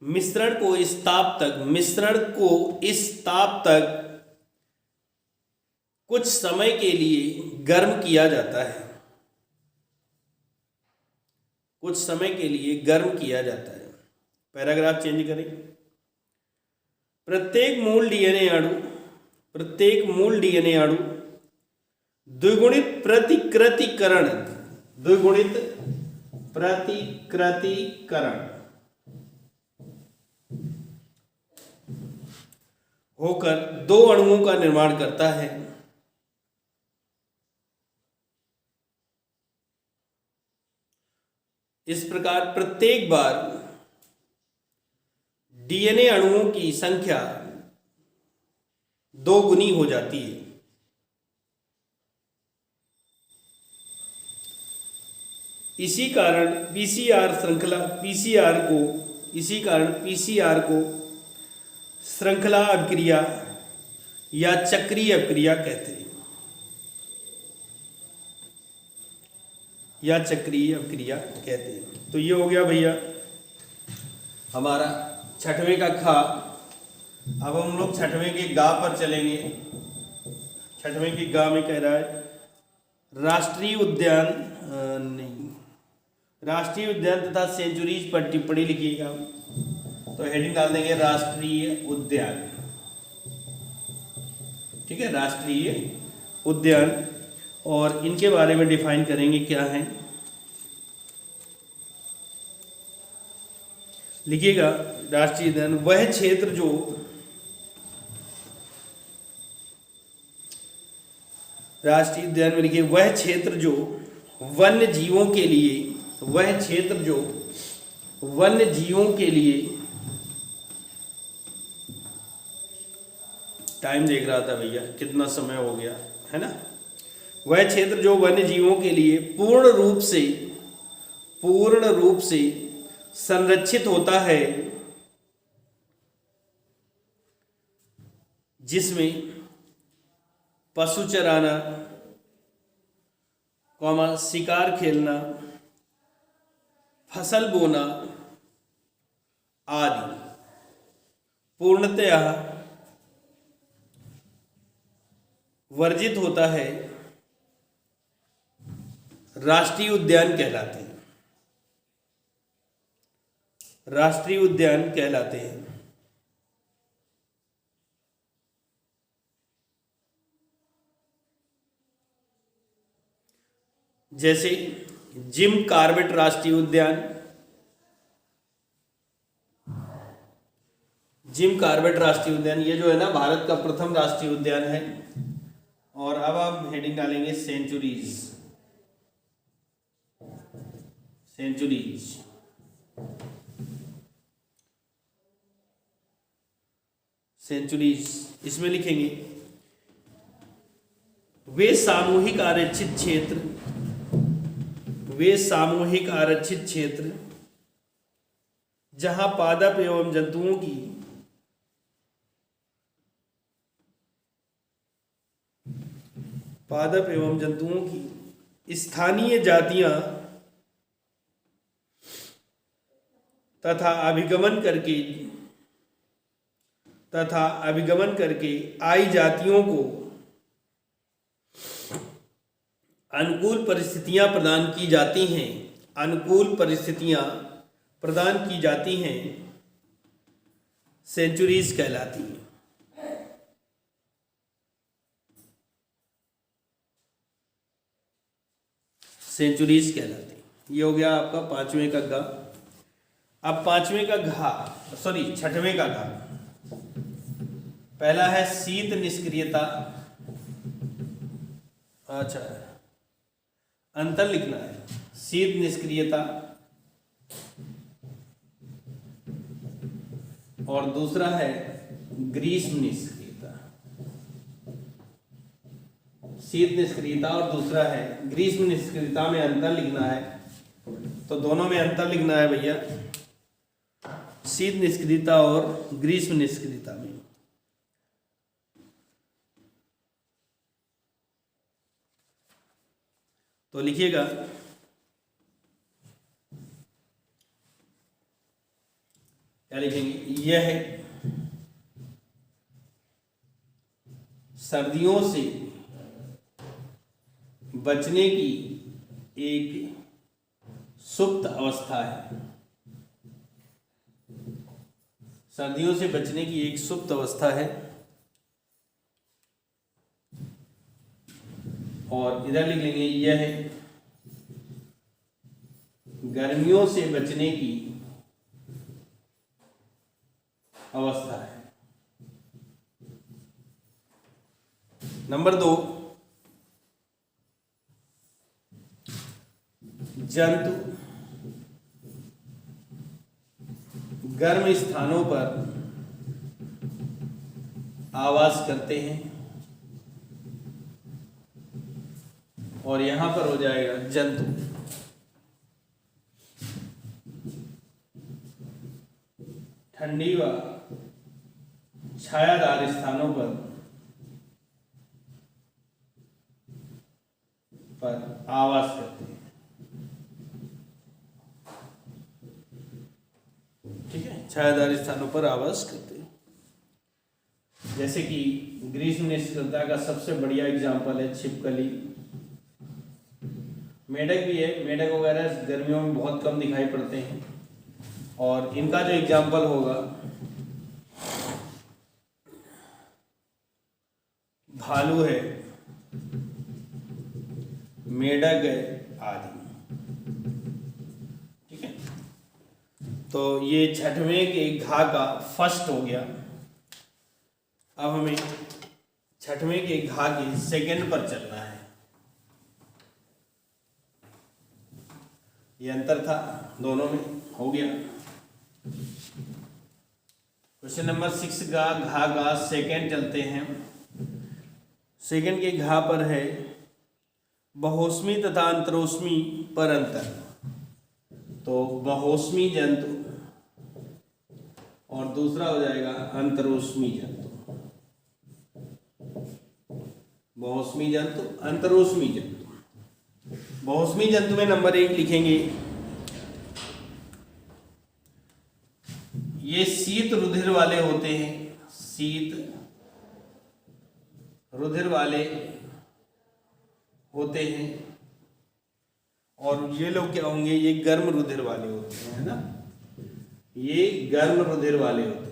मिश्रण को इस ताप तक कुछ समय के लिए गर्म किया जाता है। पैराग्राफ चेंज करें। प्रत्येक मूल डीएनए अणु द्विगुणित प्रतिकृतिकरण होकर 2 अणुओं का निर्माण करता है। इस प्रकार प्रत्येक बार डीएनए अणुओं की संख्या 2 गुनी हो जाती है। इसी कारण पीसीआर को श्रृंखला अभिक्रिया या चक्रीय अभिक्रिया कहते हैं। तो ये हो गया भैया हमारा 6वें का खा अब हम लोग छठवें के गा पर चलेंगे। छठवें के गा में कह रहा है राष्ट्रीय उद्यान नहीं, राष्ट्रीय उद्यान तथा सेंचुरीज पर टिप्पणी लिखिएगा। तो हेडिंग डाल देंगे राष्ट्रीय उद्यान। ठीक है, राष्ट्रीय उद्यान, और इनके बारे में डिफाइन करेंगे क्या है। लिखिएगा राष्ट्रीय उद्यान वह क्षेत्र जो राष्ट्रीय उद्यान में लिखिए वह क्षेत्र जो वन्य जीवों के लिए, वह क्षेत्र जो वन्य जीवों के लिए, टाइम देख रहा था भैया कितना समय हो गया है ना, वह क्षेत्र जो वन्य जीवों के लिए पूर्ण रूप से संरक्षित होता है, जिसमें पशु चराना, शिकार खेलना, फसल बोना आदि पूर्णतया वर्जित होता है, राष्ट्रीय उद्यान कहलाते हैं। राष्ट्रीय उद्यान कहलाते हैं। जैसे जिम कॉर्बेट राष्ट्रीय उद्यान, जिम कॉर्बेट राष्ट्रीय उद्यान ये जो है ना भारत का प्रथम राष्ट्रीय उद्यान है। और अब आप हेडिंग डालेंगे सेंचुरीज। सेंचुरीज सेंचुरीज इसमें लिखेंगे वे सामूहिक आरक्षित क्षेत्र जहां पादप एवं जंतुओं की स्थानीय जातियां तथा अभिगमन करके आई जातियों को अनुकूल परिस्थितियां प्रदान की जाती हैं, सेंचुरीज कहलाती हैं। सेंचुरीज कहलाती हैं। ये हो गया आपका पांचवें का गा। अब पांचवें का घा, छठवें का घा। पहला है शीत निष्क्रियता। अच्छा, अंतर लिखना है, शीत निष्क्रियता, और दूसरा है ग्रीष्म निष्क्रियता। शीत निष्क्रियता और दूसरा है ग्रीष्म निष्क्रियता में अंतर लिखना है। तो दोनों में अंतर लिखना है भैया, शीत निष्क्रियता और ग्रीष्म निष्क्रियता में। तो लिखिएगा क्या लिखेंगे, यह सर्दियों से बचने की एक सुप्त अवस्था है। सर्दियों से बचने की एक सुप्त अवस्था है। और इधर लिख लेंगे यह गर्मियों से बचने की अवस्था है। नंबर 2, जंतु गर्म स्थानों पर आवास करते हैं, और यहां पर हो जाएगा जंतु ठंडी व छायादार स्थानों पर आवास करते हैं। ठीक है, छायादार स्थानों पर आवास करते हैं। जैसे कि ग्रीष्म निष्क्रियता का सबसे बढ़िया एग्जाम्पल है छिपकली। मेढक भी है, मेढक वगैरह गर्मियों में बहुत कम दिखाई पड़ते हैं। और इनका जो एग्जाम्पल होगा भालू है, मेढक है आदि। ठीक है, तो ये छठवें के घा का फर्स्ट हो गया। अब हमें छठवें के घा के सेकंड पर चलना है। ये अंतर था दोनों में, हो गया। क्वेश्चन नंबर 6 का घा का सेकंड चलते हैं। सेकंड के घा पर है बहुस्मी तथा अंतरोस्मी पर अंतर। तो बहुस्मी जंतु और दूसरा हो जाएगा अंतरोस्मी जंतु। बहुस्मी जंतु, अंतरोस्मी जंतु। बहुस्मी जंतु में नंबर 1 लिखेंगे, ये शीत रुधिर वाले होते हैं। शीत रुधिर वाले होते हैं। और ये लोग क्या होंगे, ये गर्म रुधिर वाले होते हैं, है ना। ये गर्म रुधिर वाले होते हैं।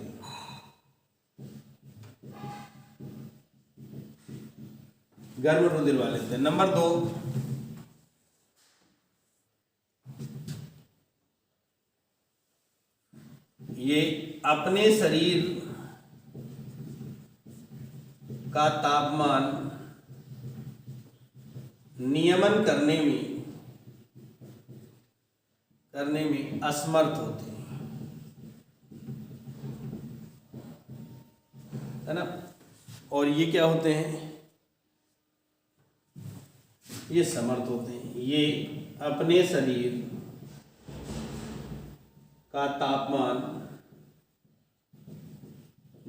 गर्म रुधिर वाले होते हैं। नंबर 2, ये अपने शरीर का तापमान नियमन करने में असमर्थ होते हैं, है ना। और ये क्या होते हैं, ये समर्थ होते हैं। ये अपने शरीर का तापमान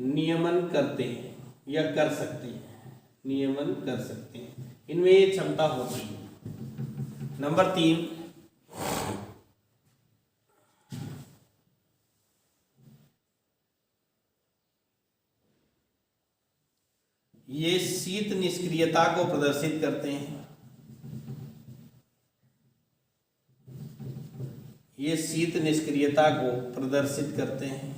नियमन करते हैं या कर सकते हैं, नियमन कर सकते हैं, इनमें ये क्षमता होती है। नंबर 3, ये शीत निष्क्रियता को प्रदर्शित करते हैं। ये शीत निष्क्रियता को प्रदर्शित करते हैं।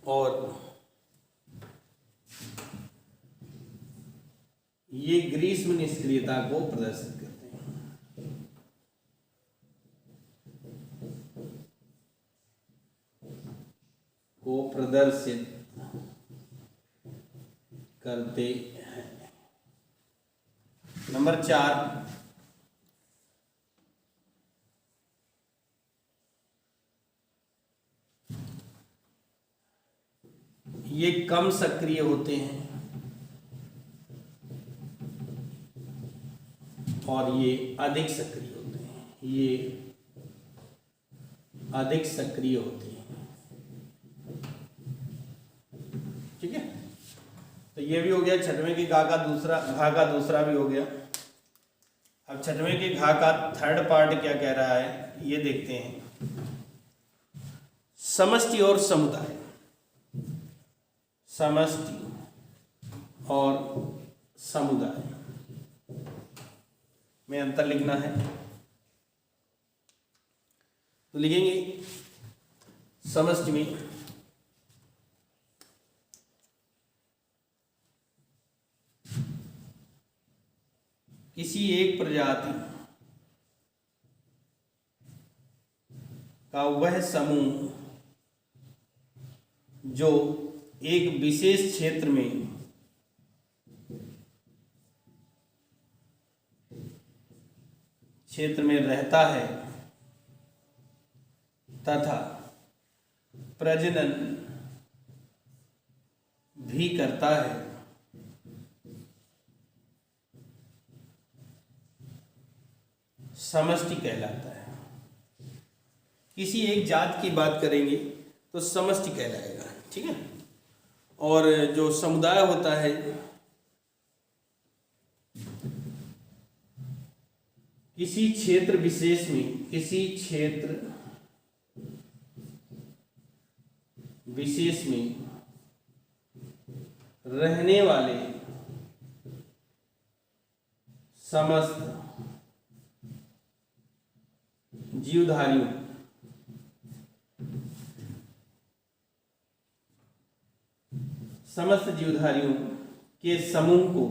और ये ग्रीष्म निष्क्रियता को प्रदर्शित करते हैं। को प्रदर्शित करते हैं। नंबर 4, ये कम सक्रिय होते हैं और ये अधिक सक्रिय होते हैं। ये अधिक सक्रिय होते हैं। ठीक है, तो ये भी हो गया छठवें के घा का दूसरा भी हो गया। अब छठवें के घा का थर्ड पार्ट क्या कह रहा है, ये देखते हैं। समष्टि और समुदाय। समष्टि और समुदाय में अंतर लिखना है। तो लिखेंगे समष्टि में किसी एक प्रजाति का वह समूह जो एक विशेष क्षेत्र में रहता है तथा प्रजनन भी करता है, समष्टि कहलाता है। किसी एक जात की बात करेंगे तो समष्टि कहलाएगा। ठीक है, और जो समुदाय होता है, किसी क्षेत्र विशेष में, किसी क्षेत्र विशेष में रहने वाले समस्त जीवधारियों के समूह को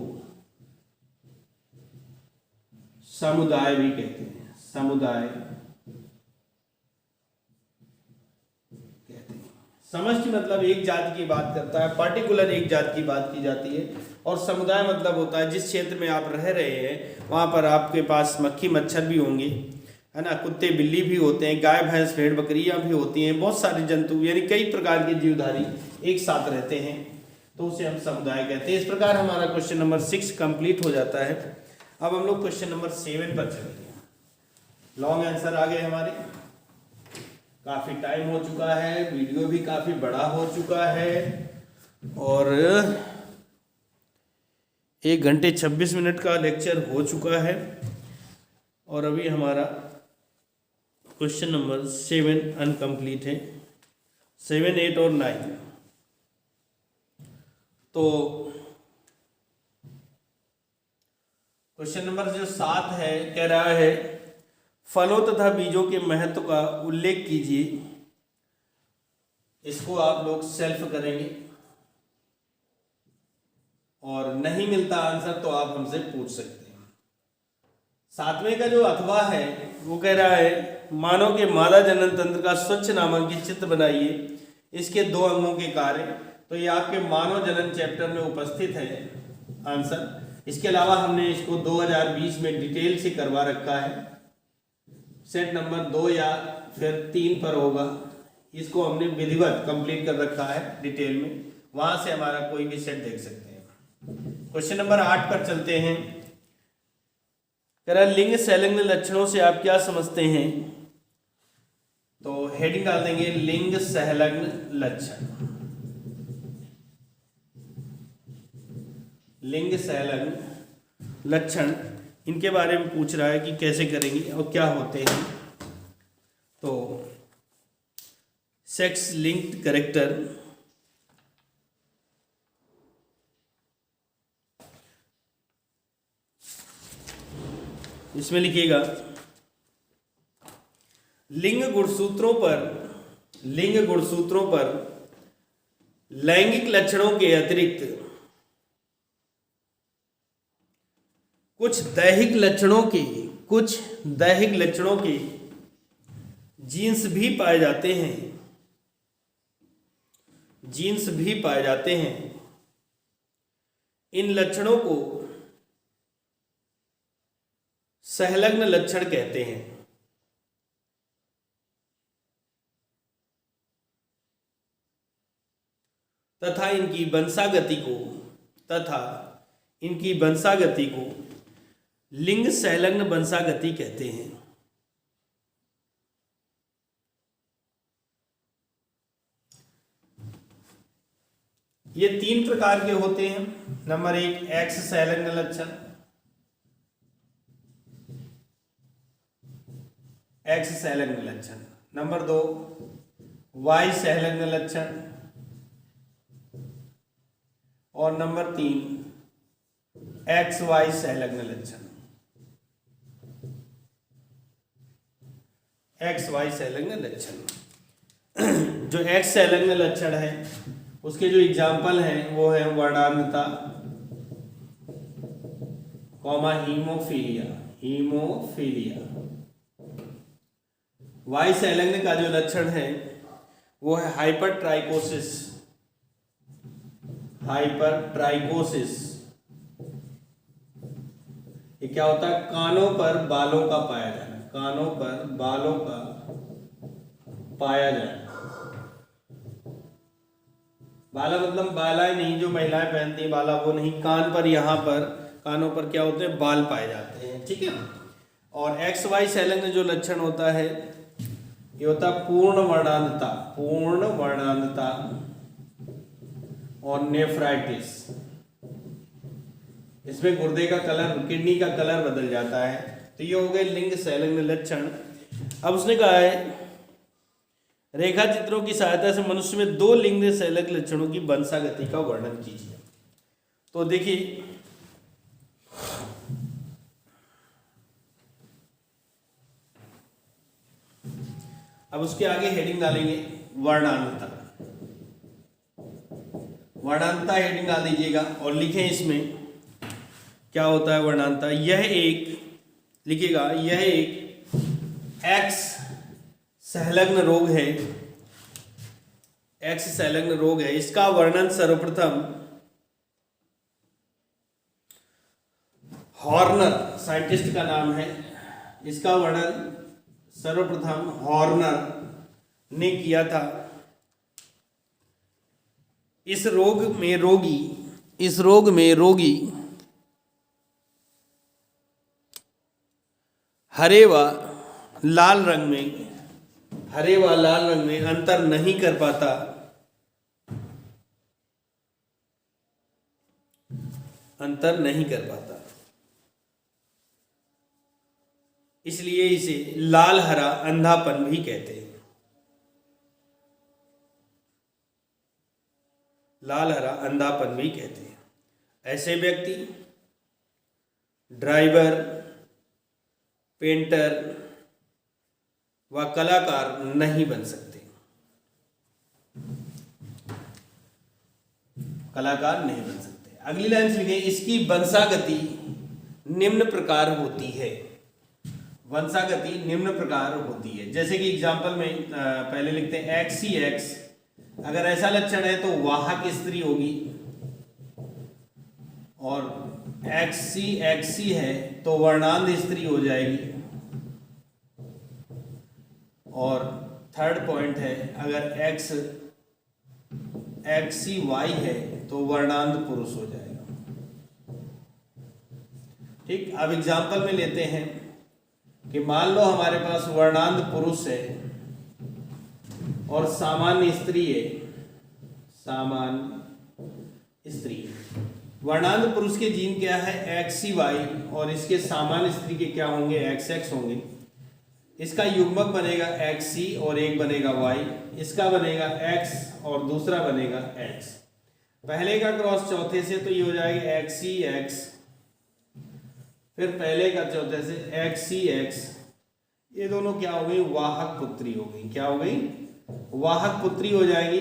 समुदाय भी कहते हैं। समुदाय कहते हैं। समष्टि मतलब एक जाति की बात करता है, पर्टिकुलर एक जाति की बात की जाती है, और समुदाय मतलब होता है जिस क्षेत्र में आप रह रहे हैं वहाँ पर आपके पास मक्खी मच्छर भी होंगे, है ना, कुत्ते बिल्ली भी होते हैं, गाय भैंस भेड़ बकरियाँ भी होती हैं, बहुत सारे जंतु यानी कई प्रकार के जीवधारी एक साथ रहते हैं, तो उसे हम समुदाय कहते हैं। इस प्रकार हमारा क्वेश्चन नंबर 6 कंप्लीट हो जाता है। अब हम लोग क्वेश्चन नंबर 7 पर चलते हैं। लॉन्ग आंसर आ गए हमारे, काफ़ी टाइम हो चुका है, वीडियो भी काफ़ी बड़ा हो चुका है और 1 घंटे 26 मिनट का लेक्चर हो चुका है, और अभी हमारा क्वेश्चन नंबर 7 अनकम्प्लीट है, 7, 8 और 9। तो क्वेश्चन नंबर जो 7 है, कह रहा है फलों तथा बीजों के महत्व का उल्लेख कीजिए। इसको आप लोग सेल्फ करेंगे और नहीं मिलता आंसर तो आप हमसे पूछ सकते हैं। 7वें का जो अथवा है वो कह रहा है मानव के मादा जनन तंत्र का स्वच्छ नामांकित चित्र बनाइए, इसके 2 अंगों के कार्य। तो ये आपके मानव जनन चैप्टर में उपस्थित है आंसर। इसके अलावा हमने इसको 2020 में डिटेल से करवा रखा है, सेट नंबर 2 या फिर 3 पर होगा, इसको हमने विधिवत कंप्लीट कर रखा है डिटेल में, वहां से हमारा कोई भी सेट देख सकते हैं। क्वेश्चन नंबर 8 पर चलते हैं। कह रहा लिंग संलग्न लक्षणों से आप क्या समझते हैं? तो हेडिंग डाल देंगे लिंग संलग्न लक्षण। लिंग संलग्न लक्षण, इनके बारे में पूछ रहा है कि कैसे करेंगे और क्या होते हैं। तो सेक्स लिंक्ड कैरेक्टर, इसमें लिखिएगा लिंग गुणसूत्रों पर लैंगिक लक्षणों के अतिरिक्त कुछ दैहिक लक्षणों के जीन्स भी पाए जाते हैं। इन लक्षणों को संलग्न लक्षण कहते हैं। तथा इनकी वंशागति को लिंग संलग्न वंशागति कहते हैं। ये 3 प्रकार के होते हैं। नंबर 1 एक्स संलग्न लक्षण, एक्स संलग्न लक्षण। नंबर 2 वाई संलग्न लक्षण, और नंबर 3 एक्स वाई संलग्न लक्षण। एक्स वाई संलग्न लक्षण। जो एक्स संलग्न लक्षण है उसके जो एग्जाम्पल हैं वो है वर्णांधता, कॉमा हीमोफीलिया। वाई संलग्न का जो लक्षण है वो है हाइपरट्राइकोसिस। ये क्या होता है? कानों पर बालों का पाया जाना, कानों पर बालों का पाया जाना। बाला मतलब बालाएं नहीं जो महिलाएं पहनती हैं, बाला वो नहीं, कान पर, यहाँ पर कानों पर क्या होते हैं? बाल पाए जाते हैं, ठीक है। और एक्स वाई संलग्न जो लक्षण होता है ये होता है पूर्ण वर्णांधता और नेफ्राइटिस। इसमें गुर्दे का कलर, किडनी का कलर बदल जाता है। तो ये हो गए लिंग संलग्न लक्षण। अब उसने कहा है रेखा चित्रों की सहायता से मनुष्य में दो लिंग सहलग लक्षणों की वंशागति का वर्णन कीजिए। तो देखिए, अब उसके आगे हेडिंग डालेंगे वर्णांतता। वर्णांतता हेडिंग डाल दीजिएगा और लिखें इसमें क्या होता है वर्णांतता। यह एक, लिखिएगा, यह एक एक्स संलग्न रोग है, एक्स संलग्न रोग है। इसका वर्णन सर्वप्रथम हॉर्नर, साइंटिस्ट का नाम है, इसका वर्णन सर्वप्रथम हॉर्नर ने किया था। इस रोग में रोगी हरे व लाल रंग में अंतर नहीं कर पाता, इसलिए इसे लाल हरा अंधापन भी कहते हैं। लाल हरा अंधापन भी कहते हैं। ऐसे व्यक्ति ड्राइवर, पेंटर व कलाकार नहीं बन सकते। अगली लाइन से लिखें, इसकी वंशागति निम्न प्रकार होती है। वंशागति निम्न प्रकार होती है। जैसे कि एग्जाम्पल में पहले लिखते हैं XCX, अगर ऐसा लक्षण है तो वाहक स्त्री होगी, और XCXC है तो वर्णांध स्त्री हो जाएगी। और थर्ड पॉइंट है, अगर XCY है तो वर्णांध पुरुष हो जाएगा। ठीक, अब एग्जाम्पल में लेते हैं कि मान लो हमारे पास वर्णांध पुरुष है और सामान्य स्त्री है। वर्णांध पुरुष के जीन क्या है XCY, और इसके सामान्य स्त्री के क्या होंगे XX होंगे। इसका युग्मक बनेगा XC और एक बनेगा Y, इसका बनेगा X और दूसरा बनेगा X। पहले का क्रॉस चौथे से तो ये हो जाएगा XCX, फिर पहले का चौथे से XCX, ये दोनों क्या हो गई, वाहक पुत्री हो गई। क्या हो गई, वाहक पुत्री हो जाएगी।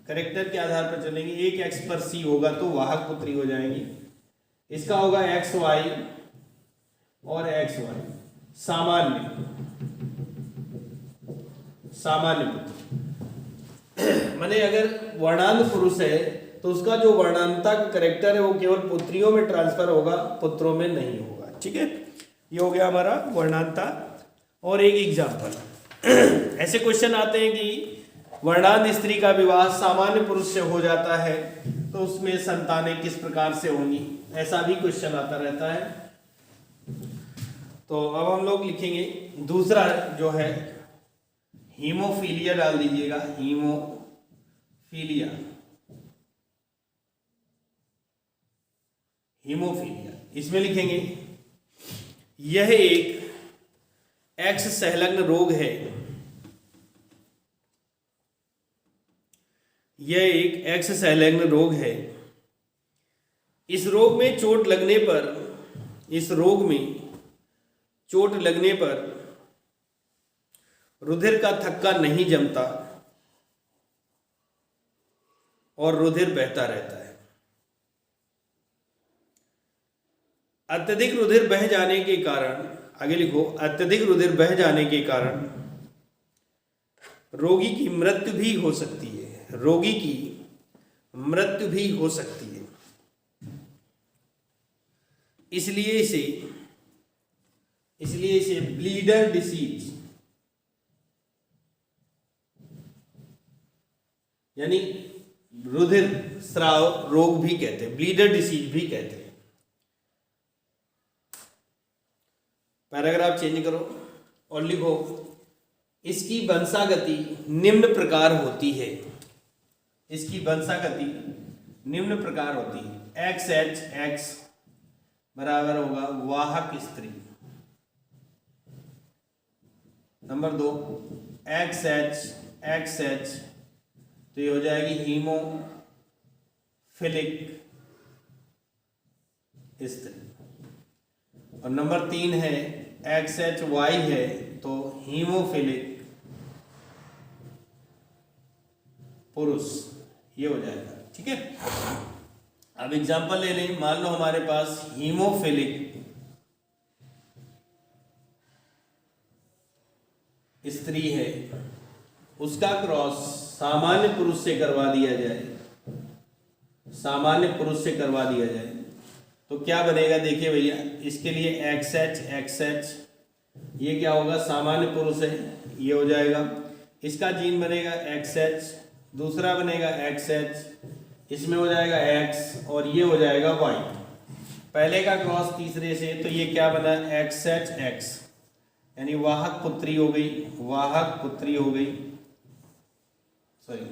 करेक्टर के आधार पर चलेंगे, एक X पर C होगा तो वाहक पुत्री हो जाएगी। इसका होगा XY और XY, सामान्य पुत्र। माने अगर वर्णांध पुरुष है तो उसका जो वर्णांतता का करेक्टर है वो केवल पुत्रियों में ट्रांसफर होगा, पुत्रों में नहीं होगा। ठीक है, ये हो गया हमारा वर्णांतता। और एक एग्जाम्पल, ऐसे क्वेश्चन आते हैं कि वर्णांध स्त्री का विवाह सामान्य पुरुष से हो जाता है तो उसमें संतानें किस प्रकार से होंगी, ऐसा भी क्वेश्चन आता रहता है। तो अब हम लोग लिखेंगे दूसरा जो है हीमोफीलिया, डाल दीजिएगा हीमोफीलिया। इसमें लिखेंगे यह एक X संलग्न रोग है। यह एक X संलग्न रोग है। इस रोग में चोट लगने पर रुधिर का थक्का नहीं जमता और रुधिर बहता रहता है। अत्यधिक रुधिर बह जाने के कारण, आगे लिखो, अत्यधिक रुधिर बह जाने के कारण रोगी की मृत्यु भी हो सकती है। इसलिए इसे ब्लीडर डिसीज, यानी रुधिर स्राव रोग भी कहते हैं, ब्लीडर डिसीज भी कहते हैं। पैराग्राफ चेंज करो और लिखो इसकी वंशागति निम्न प्रकार होती है। XHX बराबर होगा वाहक स्त्री। नंबर 2, XH XH, तो ये हो जाएगी हीमोफिलिक स्त्री। और नंबर 3 है XHY है, तो हीमोफिलिक पुरुष, ये हो जाएगा। ठीक है, अब एग्जांपल ले लें। मान लो हमारे पास हीमोफिलिक स्त्री है, उसका क्रॉस सामान्य पुरुष से करवा दिया जाए, सामान्य पुरुष से करवा दिया जाए, तो क्या बनेगा? देखिए भैया, इसके लिए XH, ये क्या होगा? सामान्य पुरुष है, ये हो जाएगा। इसका जीन बनेगा XH, दूसरा बनेगा XH, इसमें हो जाएगा X, और ये हो जाएगा Y। पहले का क्रॉस तीसरे से, तो ये क्या बना? XHX, यानी वाहक पुत्री हो गई, वाहक पुत्री हो गई। सॉरी,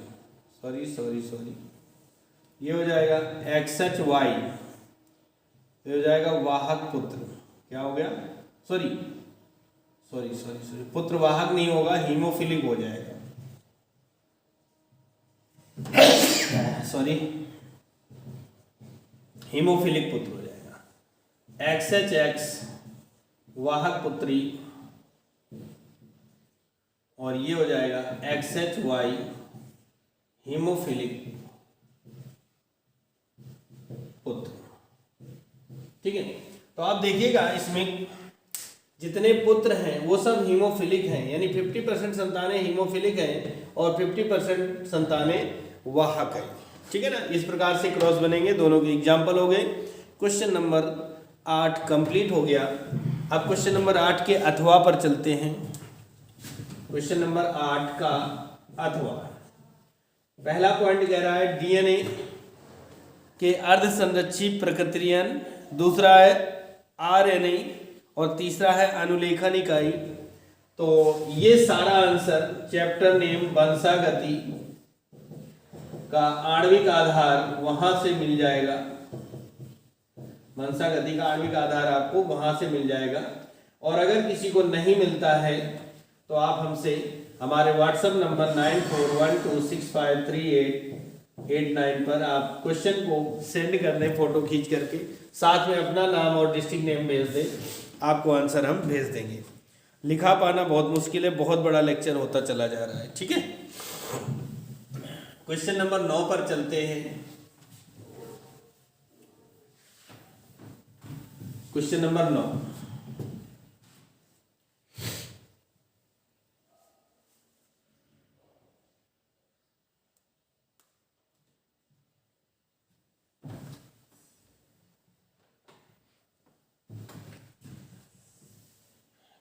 ये हो जाएगा XHY, ये हो जाएगा वाहक पुत्र। क्या हो गया? सॉरी, पुत्र वाहक नहीं होगा, हीमोफिलिक हो जाएगा। सॉरी, हीमोफिलिक पुत्र हो जाएगा। XHX वाहक पुत्री, और ये हो जाएगा XHY हीमोफिलिक पुत्र। ठीक है, तो आप देखिएगा इसमें जितने पुत्र हैं वो सब हीमोफिलिक हैं, यानी 50% संतानें हीमोफिलिक हैं और 50% संतानें वाहक हैं। ठीक है ना, इस प्रकार से क्रॉस बनेंगे। दोनों के एग्जाम्पल हो गए। क्वेश्चन नंबर 8 कंप्लीट हो गया। अब क्वेश्चन नंबर 8 के अथवा पर चलते हैं। क्वेश्चन नंबर 8 का अथवा, पहला पॉइंट कह रहा है डीएनए के अर्ध संरक्षित प्रकृतियन, दूसरा है आरएनए, और तीसरा है अनुलेखन इकाई। तो ये सारा आंसर चैप्टर नेम वंशागति का आणविक आधार वहां से मिल जाएगा। वंशागति का आणविक आधार आपको वहां से मिल जाएगा। और अगर किसी को नहीं मिलता है तो आप हमसे हमारे व्हाट्सएप नंबर 9412653889 पर आप क्वेश्चन को सेंड कर दें, फोटो खींच करके, साथ में अपना नाम और डिस्ट्रिक्ट नेम भेज दें, आपको आंसर हम भेज देंगे। लिखा पाना बहुत मुश्किल है, बहुत बड़ा लेक्चर होता चला जा रहा है। ठीक है, क्वेश्चन नंबर 9 पर चलते हैं। Question number 9,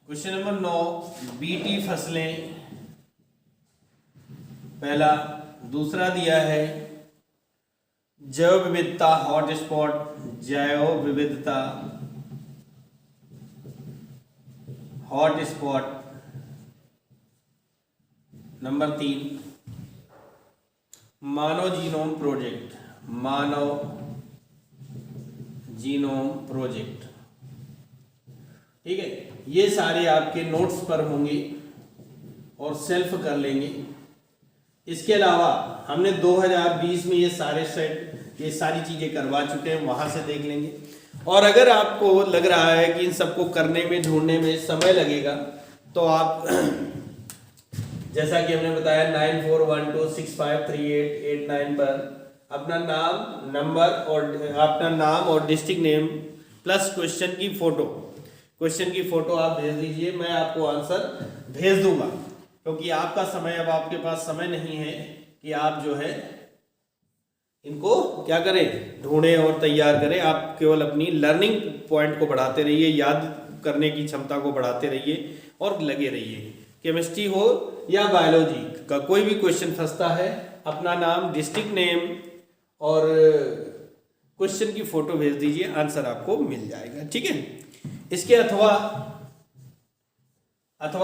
question number 9, BT फसलें पहला, दूसरा दिया है जैव विविधता हॉटस्पॉट, जैव विविधता हॉटस्पॉट। नंबर 3, मानव जीनोम प्रोजेक्ट, मानव जीनोम प्रोजेक्ट। ठीक है, ये सारे आपके नोट्स पर होंगे और सेल्फ कर लेंगे। इसके अलावा हमने 2020 में ये सारे सेट, ये सारी चीज़ें करवा चुके हैं, वहाँ से देख लेंगे। और अगर आपको लग रहा है कि इन सबको करने में, ढूंढने में समय लगेगा, तो आप जैसा कि हमने बताया 9412653889 पर अपना नाम, नंबर और अपना नाम और डिस्ट्रिक्ट नेम प्लस क्वेश्चन की फ़ोटो आप भेज दीजिए। मैं आपको आंसर भेज दूंगा, क्योंकि आपका समय, अब आपके पास समय नहीं है कि आप जो है इनको क्या करें, ढूंढें और तैयार करें। आप केवल अपनी लर्निंग पॉइंट को बढ़ाते रहिए, याद करने की क्षमता को बढ़ाते रहिए और लगे रहिए। केमिस्ट्री हो या बायोलॉजी का कोई भी क्वेश्चन फंसता है, अपना नाम, डिस्ट्रिक्ट नेम और क्वेश्चन की फ़ोटो भेज दीजिए, आंसर आपको मिल जाएगा। ठीक है, इसके अथवा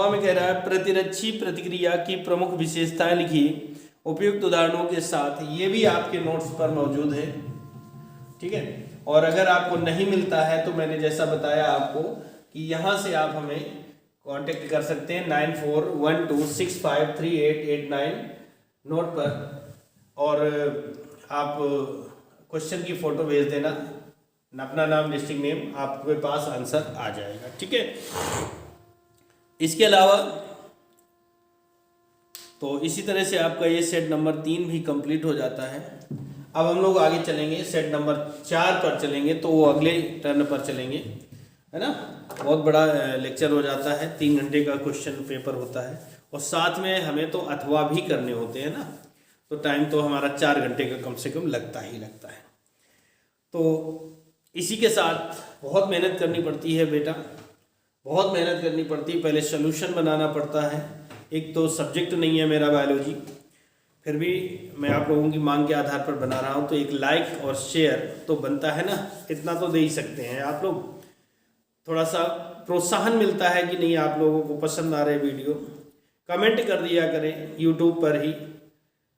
में कह रहा है प्रतिरक्षी प्रतिक्रिया की प्रमुख विशेषताएं लिखिए उपयुक्त उदाहरणों के साथ। ये भी आपके नोट्स पर मौजूद है। ठीक है, और अगर आपको नहीं मिलता है तो मैंने जैसा बताया आपको कि यहाँ से आप हमें कांटेक्ट कर सकते हैं 9412653889 नोट पर, और आप क्वेश्चन की फ़ोटो भेज देना, अपना नाम, डिस्ट्रिक्ट नेम, आपके पास आंसर आ जाएगा। ठीक है, इसके अलावा तो इसी तरह से आपका ये सेट नंबर 3 भी कंप्लीट हो जाता है। अब हम लोग आगे चलेंगे, सेट नंबर 4 पर चलेंगे, तो वो अगले टर्न पर चलेंगे, है ना। बहुत बड़ा लेक्चर हो जाता है, 3 घंटे का क्वेश्चन पेपर होता है, और साथ में हमें तो अथवा भी करने होते हैं ना, तो टाइम तो हमारा 4 घंटे का कम से कम लगता ही लगता है। तो इसी के साथ बहुत मेहनत करनी पड़ती है बेटा, बहुत मेहनत करनी पड़ती है। पहले सोल्यूशन बनाना पड़ता है, एक तो सब्जेक्ट नहीं है मेरा बायोलॉजी, फिर भी मैं आप लोगों की मांग के आधार पर बना रहा हूँ, तो एक लाइक और शेयर तो बनता है ना, इतना तो दे ही सकते हैं आप लोग। थोड़ा सा प्रोत्साहन मिलता है कि नहीं आप लोगों को पसंद आ रहे वीडियो। कमेंट कर दिया करें यूट्यूब पर ही,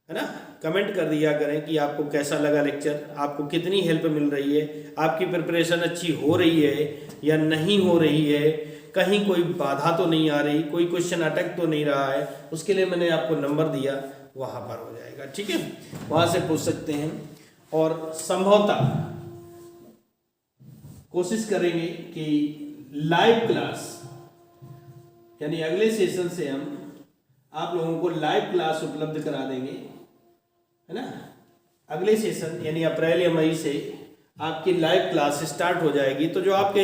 है ना, कमेंट कर दिया करें कि आपको कैसा लगा लेक्चर, आपको कितनी हेल्प मिल रही है, आपकी प्रिपरेशन अच्छी हो रही है या नहीं हो रही है, कहीं कोई बाधा तो नहीं आ रही, कोई क्वेश्चन अटक तो नहीं रहा है। उसके लिए मैंने आपको नंबर दिया, वहाँ पर हो जाएगा। ठीक है, वहाँ से पूछ सकते हैं, और संभवतः कोशिश करेंगे कि लाइव क्लास, यानी अगले सेशन से हम आप लोगों को लाइव क्लास उपलब्ध करा देंगे, है ना। अगले सेशन यानी अप्रैल या मई से आपकी लाइव क्लास स्टार्ट हो जाएगी। तो जो आप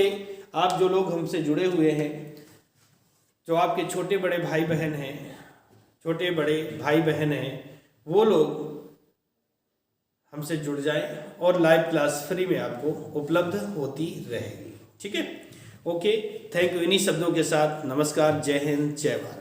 जो लोग हमसे जुड़े हुए हैं, जो आपके छोटे बड़े भाई बहन हैं, वो लोग हमसे जुड़ जाएं, और लाइव क्लास फ्री में आपको उपलब्ध होती रहेगी। ठीक है, ओके, थैंक यू। इन्हीं शब्दों के साथ नमस्कार, जय हिंद, जय भारत।